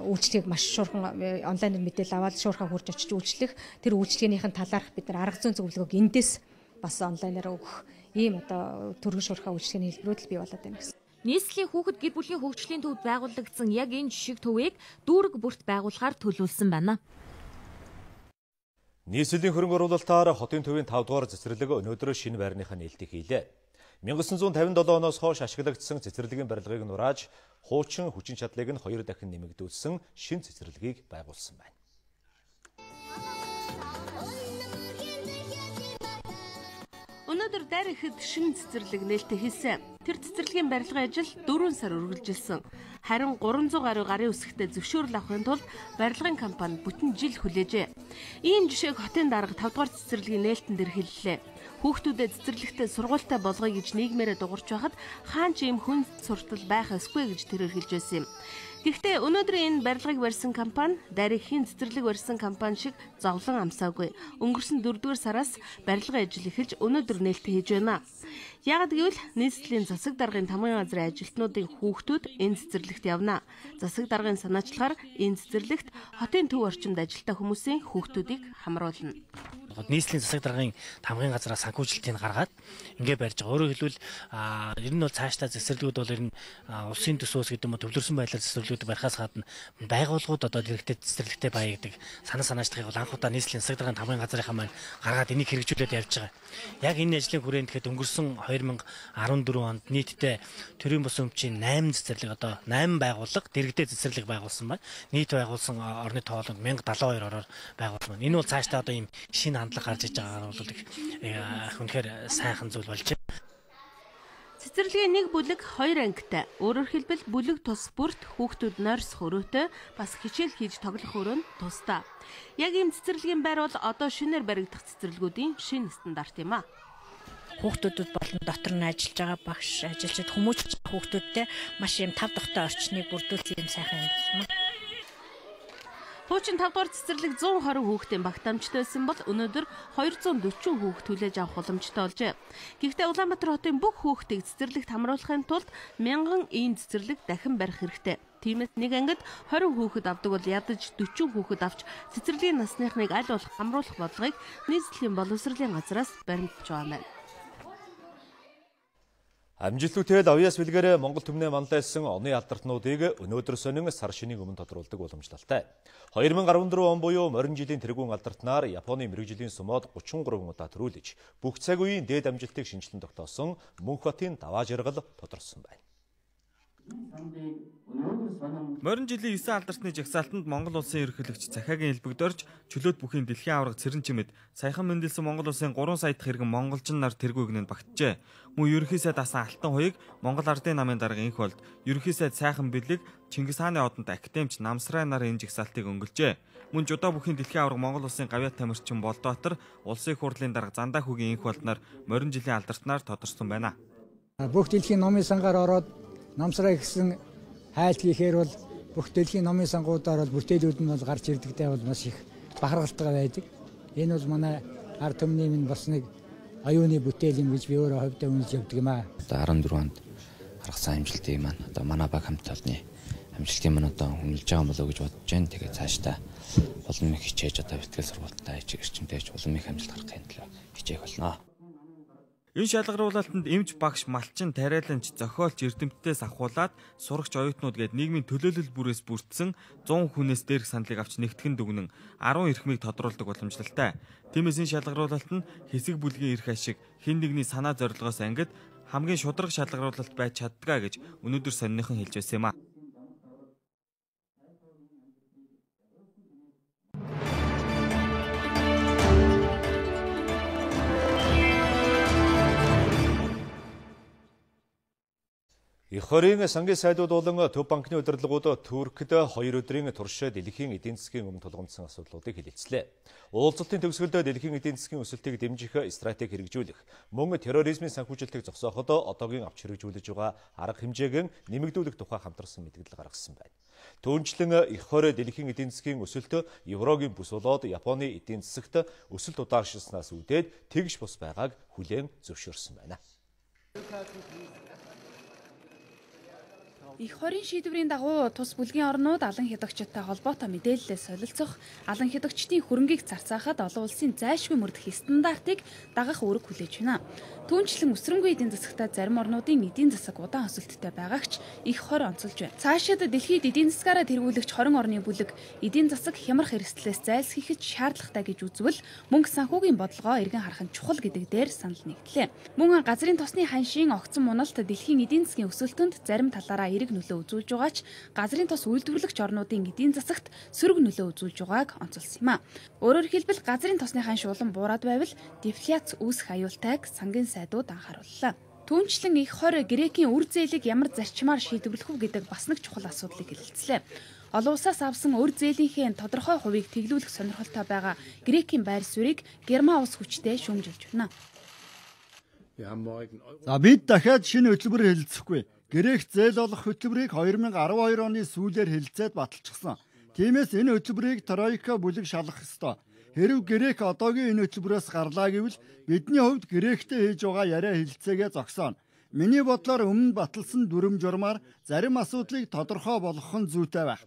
үйлчлэгийг маш шуурхан онлайнаар мэдээлэл аваад шуурхаа хурж очиж үйлчлэх тэр үйлчлэгээнийхэн талаарх бид нар арга зүйн зөвлөгөөг эндээс бас онлайнаар өгөх ийм одоо төргөн шуурхаа үйлчлэгээний хэлбэрүүд л бий болоод байна гэсэн. Нийслэлийн хүүхэд гэр бүлийн хөгжлийн төвд байгуулагдсан яг энэ жишг төвийг дүүрэг бүрт байгуулахаар төлөвлөсөн байна. Нийслэлийн хөрөнгө оруулалтаар хотын төвийн 5 дугаар цэцэрлэг өнөөдөр шинэ байрныхаа нээлтийг хийлээ. 1957 оноос хойш ашиглагдсан цэцэрлэгийн барилгыг нурааж, хуучин хүчин чадлыг нь 2 дахин нэмэгдүүлсэн шинэ цэцэрлэгийг байгуулсан байна. Өнөөдөр дайр ихэд шинэ цэцэрлэг нээлттэй хийсэн. Тэр цэцэрлэгийн барилгын ажил 4 сар үргэлжилсэн. Харин 300 гаруй гарын үсэгтээ зөвшөөрөл авахын тулд барилгын компани бүтэн жил хүлээжээ. Ийм жишээг хотын дарга 5 дугаар цэцэрлэгийн нээлтэн дээр хэллээ. Хүүхдүүдэд цэцэрлэгтээ сургуультай болгоё гэж нийгмээрээ дуурч байхад хаан ч ийм хүн суртал байх ёсгүй гэж тэрээр хэлж байсан юм. Гэхдээ өнөөдөр энэ барилгыг барьсан компани дарихийн цэцэрлэг барьсан компани шиг зовлон амсаагүй. Өнгөрсөн 4-р сараас барилгын ажил эхэлж өнөөдөр нээлттэй хийж байна. Яг гэвэл нийслэлийн засаг даргын тамгын газрын ажилтнуудын хүүхдүүд энэ цэцэрлэгт явна. Засаг даргын санаачлагаар энэ цэцэрлэгт хотын төв орчимд ажилладаг хүмүүсийн хүүхдүүдийг хамруулна. Нийслэлийн засаг даргын тамгын газраас санхүүжилтийг гаргаад ингээ барьж байгаа. Өөрөөр хэлбэл ер нь бол цаашдаа цэцэрлэгүүд бол ер нь улсын төсвөөс гэдэг юм уу төвлөрсөн байдлаар цэцэрлэгүүд барихаас гадна байгууллагууд одоо дэрэгтэй цэцэрлэгтэй баягдаг санаачлагыг бол анх удаа нийслэлийн засаг даргын тамгын газрынхаа маань гаргаад энийг хэрэгжүүлээд явж байгаа. Яг энэ ажлын хүрээнд гэхэд өнгөрсөн 2014 онд нийтдээ төрийн бус өмчийн 8 цэцэрлэг одоо 8 байгууллага дэрэгтэй цэцэрлэг байгуулсан байна. Нийт байгуулсан орны тоолонд 1072 ороор байгуулсан байна. Энэ бол цаашдаа одоо ийм шинэ хандлага гарч иж байгаагаар бол үнэхээр сайхан зүйл болж байна. Цэцэрлэгийн нэг бүлэг 2 ангитай. Өөрөөр хэлбэл бүлэг тус бүрт хүүхдүүд нойрсох өрөөтэй бас хичээл хийж тоглох өрөө нь тусдаа. Яг ийм цэцэрлэгийн байр бол одоо шинээр баригдах цэцэрлэгүүдийн шинэ стандарт юм а. Хүүхдүүдэд болон дотор нь ажиллаж байгаа багш, ажилчид хүмүүст хүүхдүүдтэй маш юм тав тогтой орчныг бүрдүүлсэн юм сайхан юм байна. Хуучин 5 дугаар цэцэрлэг 120 хүүхдийн багтаамжтай байсан бол өнөөдөр 240 хүүхд хүлээж авах боломжтой болжээ. Гэхдээ Улаанбаатар хотын бүх хүүхдийг цэцэрлэгт хамруулахын тулд 1000 ийм цэцэрлэг дахин барих хэрэгтэй. Тиймээс нэг ангид 20 хүүхэд авдаг бол ядаж 40 хүүхэд авч цэцэрлэгийн насныхныг аль болох хамруулах бодлогыг нийслэлийн боловсролын газраас баримтж байгаа юм. Амжилттай авьяас бэлгээрээ Монгол түмнээ мандайсан оны алдартнуудыг өнөөдөр сонин сар шинийн өмнө тодруулдаг боломжтой. 2014 он буюу морин жилийн тэргуун алдартнаар Японы мэрэгжлийн сумод 33 удаа төрүүлж, бүх цаг үеийн дээд амжилтыг шинжилэн тогтоосон Мөнх хотын даваа жаргал тодорсон байна. Морин жилийн 9 алдартны жагсаалтанд Монгол улсын ерөнхийлөгч захиагийн элбэгдөрж чөлөөт бүхийн дэлхийн аварга Цэрэн чимэд саяхан мэндэлсэн Монгол улсын 3 сая дахь иргэн монголчин нар тэргүүг нь багтжээ. Мөн ерөнхий сайд асан алтан хуйг Монгол Ардын намын дарга инх болд ерөнхий сайд сайхан бэлэг Чингис хааны одонд академич Намсрай нар энэ жагсаалтыг өнгөлжээ. Мөн жудаа бүхийн дэлхийн аварга Монгол улсын гавьяа тамирчин Болдоотор улсын их хурлын дарга Зандаа хүүгийн инх болд нар морин жилийн алдартнаар тодорсон байна. Бүх дэлхийн номын сангаар ороод Намсрай гэсэн хайлт хийхээр бол бүх дэлхийн номын сангуудаар бол бүтээлүүд нь бол гарч ирдэгтэй бол маш их бахархалтай байдаг. Энэ бол манай ард түмний минь бас нэг аюуны бүтээл юм гэж би өөрөө хувьдаа үнэлж явдаг юм аа. 14 онд гаргасан амжилтыг маань одоо манай баг хамт олонны амжилтыг маань одоо үнэлж байгаа болоо гэж бодож байна. Тэгээд цаашдаа улам их хичээж одоо бэлтгэл сургалтаа эрчимтэй улам их амжилт гаргахын төлөө хичээх болно. Энэ шалгаруулалтанд эмч багш малчин тариаланч зохиолч эрдэмтдээс ахуулаад сурагч оюутнууд гээд нийгмийн төлөөлөл бүрээс бүрдсэн 100 хүнээс дээрх саналыг авч нэгтгэн дүгнэн 10 эрхмийг тодруулдаг боломжтой. Тиймээс энэ шалгаруулалт нь хэсэг бүлгийн эрх ашиг хэн нэгний санаа зорилгоос ангид хамгийн шударга шалгаруулалт байж чаддгаа гэж өнөөдөр сонирхон хэлж байсан юм а. Их хорийн сангийн сайдууд болон төв банкны удирдлагууд Туркид 2 өдрийн туршид дэлхийн эдийн засгийн өмнө тулгамдсан асуудлуудыг хэлэлцлээ. Уулзалтын төгсгөлд дэлхийн эдийн засгийн өсөлтийг дэмжих стратеги хэрэгжүүлэх, мөн терроризмын санхүүжилтийг зогсооход одоогийн авч хэрэгжүүлж байгаа арга хэмжээг нэмэгдүүлэх тухай хамтарсан мэдээлэл гаргасан байна. Түүнчлэн их хорь дэлхийн эдийн засгийн өсөлт еврогийн бүс болоод Японы эдийн засагт өсөлт удаашилснаас үүдээд тэгш бус байгааг хүлээн зөвшөөрсөн байна. Их хорийн шийдвэрийн дагуу тус бүлгийн орнууд алан хядагчдтай холбоотой мэдээлэлээ солилцох, алан хядагчдын хөрөнгийг зарцаахад олон улсын зайлшгүй мөрдөх стандартыг дагах үүрэг хүлээж байна. Түүнчлэн өсрөнгүй эдийн засагтаа зарим орнуудын эдийн засаг удаан өсөлттэй байгаагч их хорь онцолж байна. Цаашид дэлхийд эдийн засгаараа тэргүүлэгч 20 орны бүлэг эдийн засаг хямрах эрсдлээс зайлсхийхэд шаардлагатай гэж үзвэл мөнгө санхүүгийн бодлогоо эргэн харах нь чухал гэдэг дээр санал нэгдлээ. Мөн газрын тосны ханшийн огцон муналт дэлхийн эдийн засгийн өсөлтөнд зарим талаараа нөлөө үзүүлж байгаач газрын тос үйлдвэрлэгч орнуудын эдийн засагт сөрөг нөлөө үзүүлж байгааг онцолсон юм а. Өөрөөр хэлбэл газрын тосны ханш улам буураад байвал дефляц үүсэх аюултайг сангийн сайдууд анхаарууллаа. Түүнчлэн их хорь Грекийн үр зээлийг ямар зарчмаар шийдвэрлэх вэ гэдэг бас нэг чухал асуудлыг хэлэлцлээ. Олон улсаас авсан үр зээлийнхээ тодорхой хувийг тэглүүлэх сонирхолтой байгаа Грекийн байр суурийг Герман улс хүчтэй шүүмжилж байна. За бид дахиад шинэ хөтөлбөр хэлэлцэхгүй. Грек зээл олох хөтөлбөрийг 2012 оны сүүлээр хэлэлцээд баталчихсан. Тиймээс энэ хөтөлбөрийг тройка бүлэг шалгах ёстой. Хэрв Грек одоогийн энэ хөтөлбөрөөс гарлаа гэвэл бидний хувьд Гректэй хийж байгаа яриа хэлэлцээгээ зогсооно. Миний бодлоор өмнө баталсан дүрм журмаар зарим асуудлыг тодорхой болгох нь зүйтэй байх.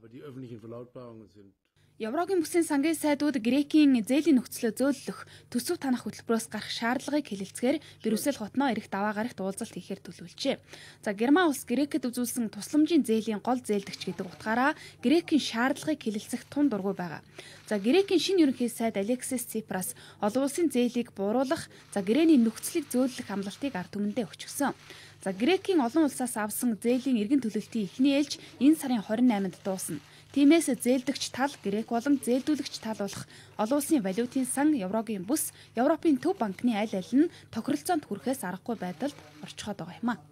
Еврогийн бүсийн сангийн сайдууд Грекийн зээлийн нөхцөлөө зөөлөх, төсөв танах хөтөлбөрөөс гарах шаардлагыг хэлэлцгээр Брюссел хотноо эрэх даваа гарагт уулзалт хийхээр төлөвлөжээ. За Герман улс Грекэд үзүүлсэн тусламжийн зээлийн гол зээлдэгч гэдэг утгаараа Грекийн шаардлагыг хэлэлцэх тун дургүй байгаа. За Грекийн шинэ ерөнхий сайд Алексис Ципрас олон улсын зээлийг бууруулах, за Грекийн нөхцөлийг зөөлөх амлалтыг ард түмэндээ өгчихсөн. За Грекийн олон улсаас авсан зээлийн эргэн төлөлтийн эхний ээлж энэ сарын 28-нд дуусна. Тиймээс зээлдэгч тал Грек болон зээлдүүлэгч тал болох олон улсын валютын сан Еврогийн бүс Европын төв банкны аль аль нь тохиролцоонд хүрэхээс аргагүй байдалд орчиход байгаа юм а.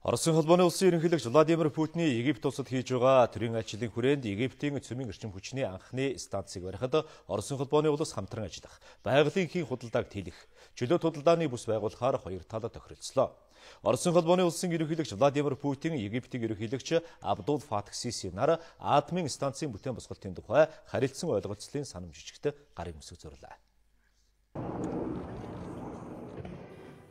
Оросын холбооны улсын ерөнхийлөгч Владимир Путиний Египт улсад хийж байгаа төрийн ажлын хүрээнд Египтийн цөмийн эрчим хүчний анхны станцыг барихад Оросын холбооны улс хамтран ажиллах, байгалийн эхийн худалдааг тэлэх, чөлөөт худалдааны бүс байгуулахаар хоёр тал тохиролцлоо. Оросын холбооны улсын ерөнхийлөгч Владимир Путин Египтийн ерөнхийлөгч Абдул Фатх Сиси нар атомын станцын бүтээн босголтын тухай харилцсан ойлголцлын санамж жижигт гарын үсэг зурлаа.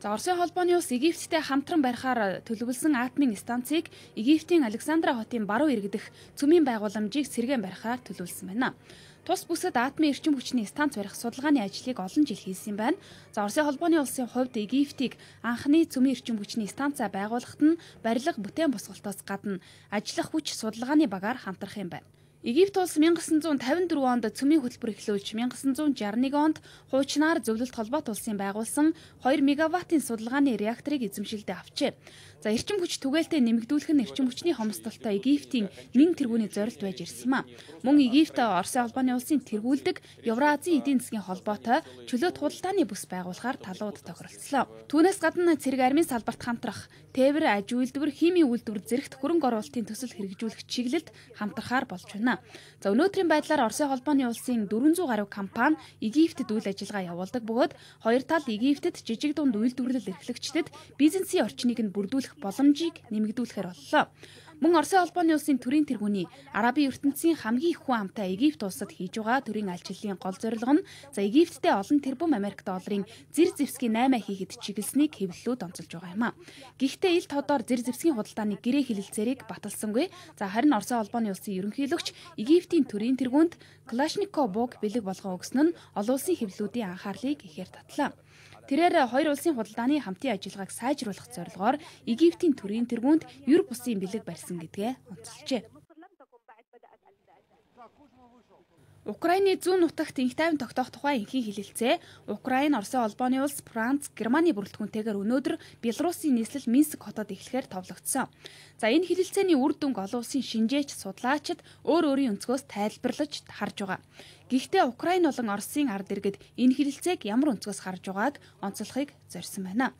За Оросын холбооны улс Египттэй хамтран барихаар төлөвлөсөн атомын станцыг Египтийн Александра хотын баруун иргэдэх цөмийн байгууламжийг сэргээн барихаар төлөвлөсөн байна. Тус бүсэд атомын эрчим хүчний станц барих судалгааны ажлыг олон жил хийсэн байна. За Оросын холбооны улсын хувьд Египтийг анхны цөмийн эрчим хүчний станцаа байгуулахад нь барилга бүтээн босголтоос гадна ажиллах хүч судалгааны багаар хамтрах юм байна. Египт улс 1954 онд цөмийн хөтөлбөр эхлүүлж 1961 онд хуучнаар зөвлөлт холбоот улсын байгуулсан 2 мегаваттын судалгааны реакторыг эзэмшилдээ авчээ. За эрчим хүч түгээлтэд нэмэгдүүлэх нь эрчим хүчний хомсдолтой Египтийн нэн тэргүүний зорилт байж ирсэн юм а. Мөн Египт Оросын холбооны улсын тэргүүлдэг Евразийн эдийн засгийн холбоотой чөлөөт худалдааны бүс байгуулахаар талууд тохиролцлоо. Түүнээс гадна цэрэг армийн салбарт хамтрах, тээвэр, аж үйлдвэр, химийн үйлдвэр зэрэгт хөрөнгө оруулалтын төсөл хэрэгжүүлэх чиглэлд хамтрахаар болж байна. За өнөөдрийн байдлаар Оросын холбооны улсын 400 гаруй компани Египтэд үйл ажиллагаа явуулдаг бөгөөд хоёр тал Египтэд жижиг дунд үйлдвэрлэл эрхлэгчдэд бизнесийн орчныг нь бүрдүүлэх боломжийг нэмэгдүүлэхээр боллоо. Мөн Оросын холбооны улсын төрийн тэргүүний Арабын ертөнцийн хамгийн их хүн амтай Египт улсад хийж байгаа төрийн альчиллийн гол зорилго нь за Египттэй олон тэрбум Америк долларын зэр зэвсгийн 8 хийхэд чиглэснийг хэвлэлүүд онцолж байгаа юм а. Гэхдээ ил тодоор зэр зэвсгийн худалдааны гэрээ хилэлцээрийг баталсангүй. За харин Оросын холбооны улсын ерөнхийлөгч Египтийн төрийн тэргүүнд Калашников бууг бэлэг болгон өгсөн нь олон улсын хэвлэлүүдийн анхаарлыг ихээр татлаа. Тэрээр хоёр улсын худалдааны хамтын ажиллагааг сайжруулах зорилгоор Египтийн төрийн тэргүүнд юр бусын бэлэг барьсан гэдгээ онцолжээ. Украины зүүн нутагт инх тайван тогтоох тухай энхийн хилэлцээ Украин, Оросын холбооны улс, Франц, Германы бүрэлдэхүүнтэйгээр өнөөдөр Белорусын нийслэл Минск хотод эхлэхээр товлогдсон. За энэ хилэлцээний үр дүнг олон улсын шинжээч, судлаачид өөр өөрийн өнцгөөс тайлбарлаж харж байгаа. Гэхдээ Украин болон Оросын ард иргэд энэ хилэлцээг ямар өнцгөөс харж байгааг онцлохыг зорьсон байна.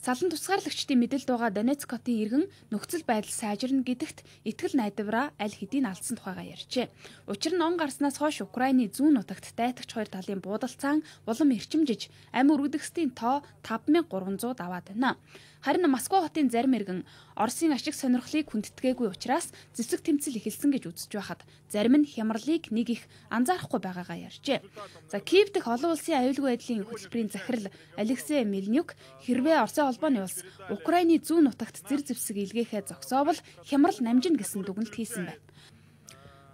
Салан тусгаарлагчдын мэдэлд байгаа Донецк хотын иргэн нөхцөл байдал сайжирна гэдэгт итгэл найдвараа аль хэдийн алдсан тухайгаа ярьжээ. Учир нь он гарснаас хойш Украины зүүн нутагт дайтагч хоёр талын буудалцаан улам эрчимжиж амь өргөдөгсдийн тоо 5300 даваад байна. Харин Москва хотын зарим иргэн Оросын ашиг сонирхлыг хүндэтгээгүй учраас зэвсэг тэмцэл эхэлсэн гэж үзэж байхад зарим нь хямралыг нэг их анзаарахгүй байгаагаа ярьжээ. За Киев дэх олон улсын аюулгүй байдлын хөтөлбөрийн захирал Алексей Мельнюк хэрвээ Оросын холбооны улс Украины зүүн нутагт зэр зэвсэг илгээхээ зогсоовол хямрал намжина гэсэн дүгнэлт хийсэн байна.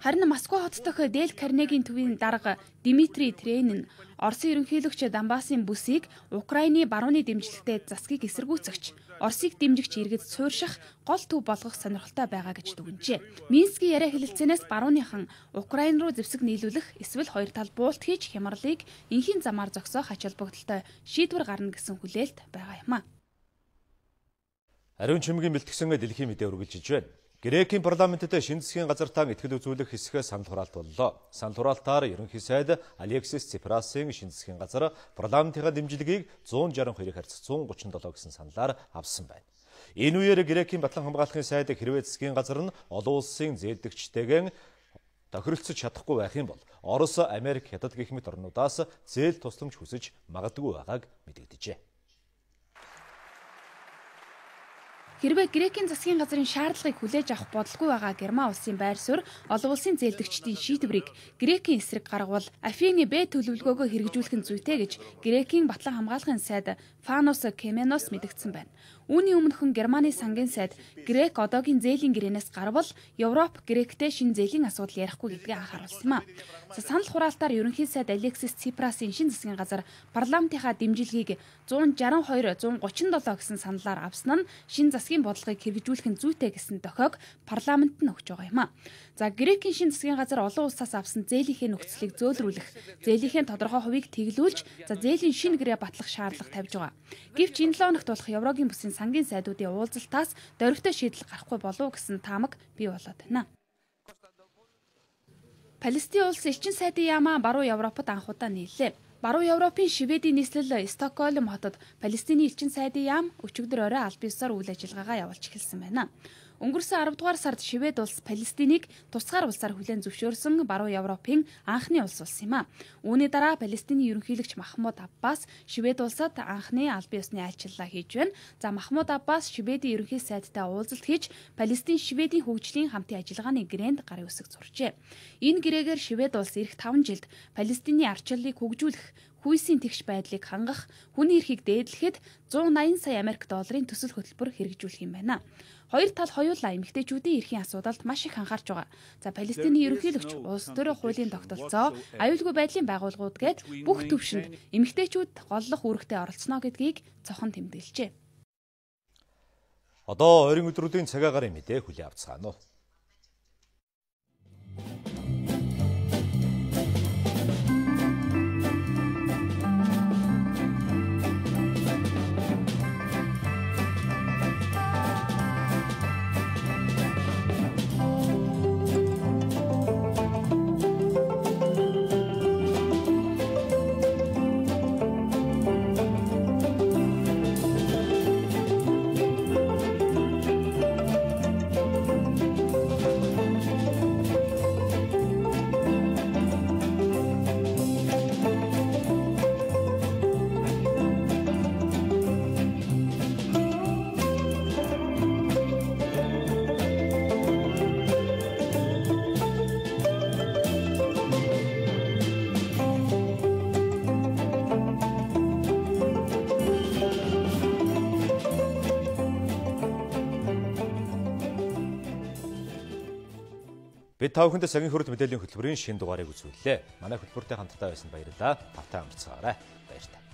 Харин Москва хот дахь Дэл Карнегийн төвийн дарга Дмитрий Тренин Оросын ерөнхийлөгч Донбассын бүсийг Украины барууны дэмжлэгтэй засгийг эсэргүүцэгч Оросыг дэмжигч иргэд суурьших гол төв болгох сонирхолтой байгаа гэж дүгнжээ. Минскийн яриа хэлэлцэнээс барууныхан Украин руу зэвсэг нийлүүлэх эсвэл хоёр тал буулт хийж хямралыг энхийн замаар зогсоох ач холбогдолтой шийдвэр гарна гэсэн хүлээлт байгаа юм а. Ариун чимгийн бэлтгэсэн дэлхийн мэдээ үргэлжилж байна. Грекийн парламентэд шинэ засгийн газартаа итгэл үзүүлэх хэсгээс санал хураалт боллоо. Санал хураалтаар ерөнхий сайд Алексис Циpraсын шинэ засгийн газар парламентын дэмжлэгийг 162-ыг харьцах 137 гэсэн саналаар авсан байна. Энэ үеэр Грекийн батлан хамгаалахын сайд хэрвээ засгийн газар нь олон улсын зээлдэгчтэйгэн тохиролцож чадахгүй байх юм бол Орос, Америк, Хятад гэх мэт орнуудаас зээл тусламж хүсэж магадгүй байгааг мэдэгдэжээ. Хэрвээ Грекийн засгийн газрын шаардлагыг хүлээж авах бодолгүй байгаа Герман улсын байр суурь олон улсын зээлдэгчдийн шийдвэрийг Грекийн эсрэг гаргавал Афины Б төлөвлөгөөгөө хэрэгжүүлэх нь зүйтэй гэж Грекийн батлан хамгаалахын сайд Фанос Кеменос мэдгдсэн байна. Үүний өмнөхөн Германы сангийн сайд Грек одоогийн зээлийн гэрээнээс гарвал Европ Гректэй шинэ зээлийн асуудал ярихгүй гэдгийг анхааруулсан юм а. Санал хураалтаар ерөнхий сайд Алексис Ципрасын шинэ засгийн газар парламентынхаа дэмжлэгийг 162-137 гэсэн саналаар авсан нь шинэ засгийн бодлогыг хэрэгжүүлэх нь зүйтэй гэсэн дохиог парламент нь өгч байгаа юм а. За Грекийн шинэ засгийн газар олон улсаас авсан зээлийнхээ нөхцөлийг зөөлрүүлэх, зээлийнхээ тодорхой хувийг тэглүүлж, за зээлийн шинэ гэрээ батлах шаардлага тавьж байгаа. Гэвч энэ 7 хоногт болох Еврогийн бүсийн сангийн сайдуудын уулзалтаас дөрвтэй шийдэл гарахгүй болов гэсэн таамаг бий болоод байна. Палестин улс элчин сайдын яамаа баруун Европод анх удаа нийллээ. Баруун Европын Шведийн нийслэл Стокгольм хотод Палестины элчин сайдын яам өчигдөр орой аль биесээр үйл ажиллагаагаа явуулж эхэлсэн байна. Өнгөрсөн 10 дугаар сард Швед улс Палестиныг тусгаар улсаар хүлээн зөвшөөрсөн баруун Европын анхны улс юм а. Үүний дараа Палестины ерөнхийлөгч Махмуд Аббас Швед улсад анхны албан ёсны айлчлалаа хийж байна. За Махмуд Аббас Шведийн ерөнхий сайдтай уулзалт хийж Палестин Шведийн хөгжлийн хамтын ажиллагааны гэрээнд гарын үсэг зуржээ. Энэ гэрээгээр Швед улс эх 5 жилд Палестины арчлалыг хөгжүүлэх, хүйсийн тэгш байдлыг хангах, хүний эрхийг дээдлэхэд 180 сая Америк долларын төсөл хөтөлбөр хэрэгжүүлэх юм байна. Хоёр тал хоёулаа эмэгтэйчүүдийн эрхийн асуудалд маш их анхаарч байгаа. За Палестины ерөнхийлөгч улс төрийн хуулийн тогтолцоо, аюулгүй байдлын байгууллагууд гээд бүх төвшөнд эмэгтэйчүүд голлох үүрэгтэй оролцоно гэдгийг цохон тэмдэглэжээ. Одоо ойрын өдрүүдийн цаг агарын мэдээ хүлээн авцгаана уу. Бид та бүхэнд цагийн хурд мэдээллийн хөтөлбөрийн шинэ дугаарыг үзүүллээ. Манай хөтөлбөртэй хамтдаа байсан баярлалаа. Тавтай амарцгаарай. Баярлалаа.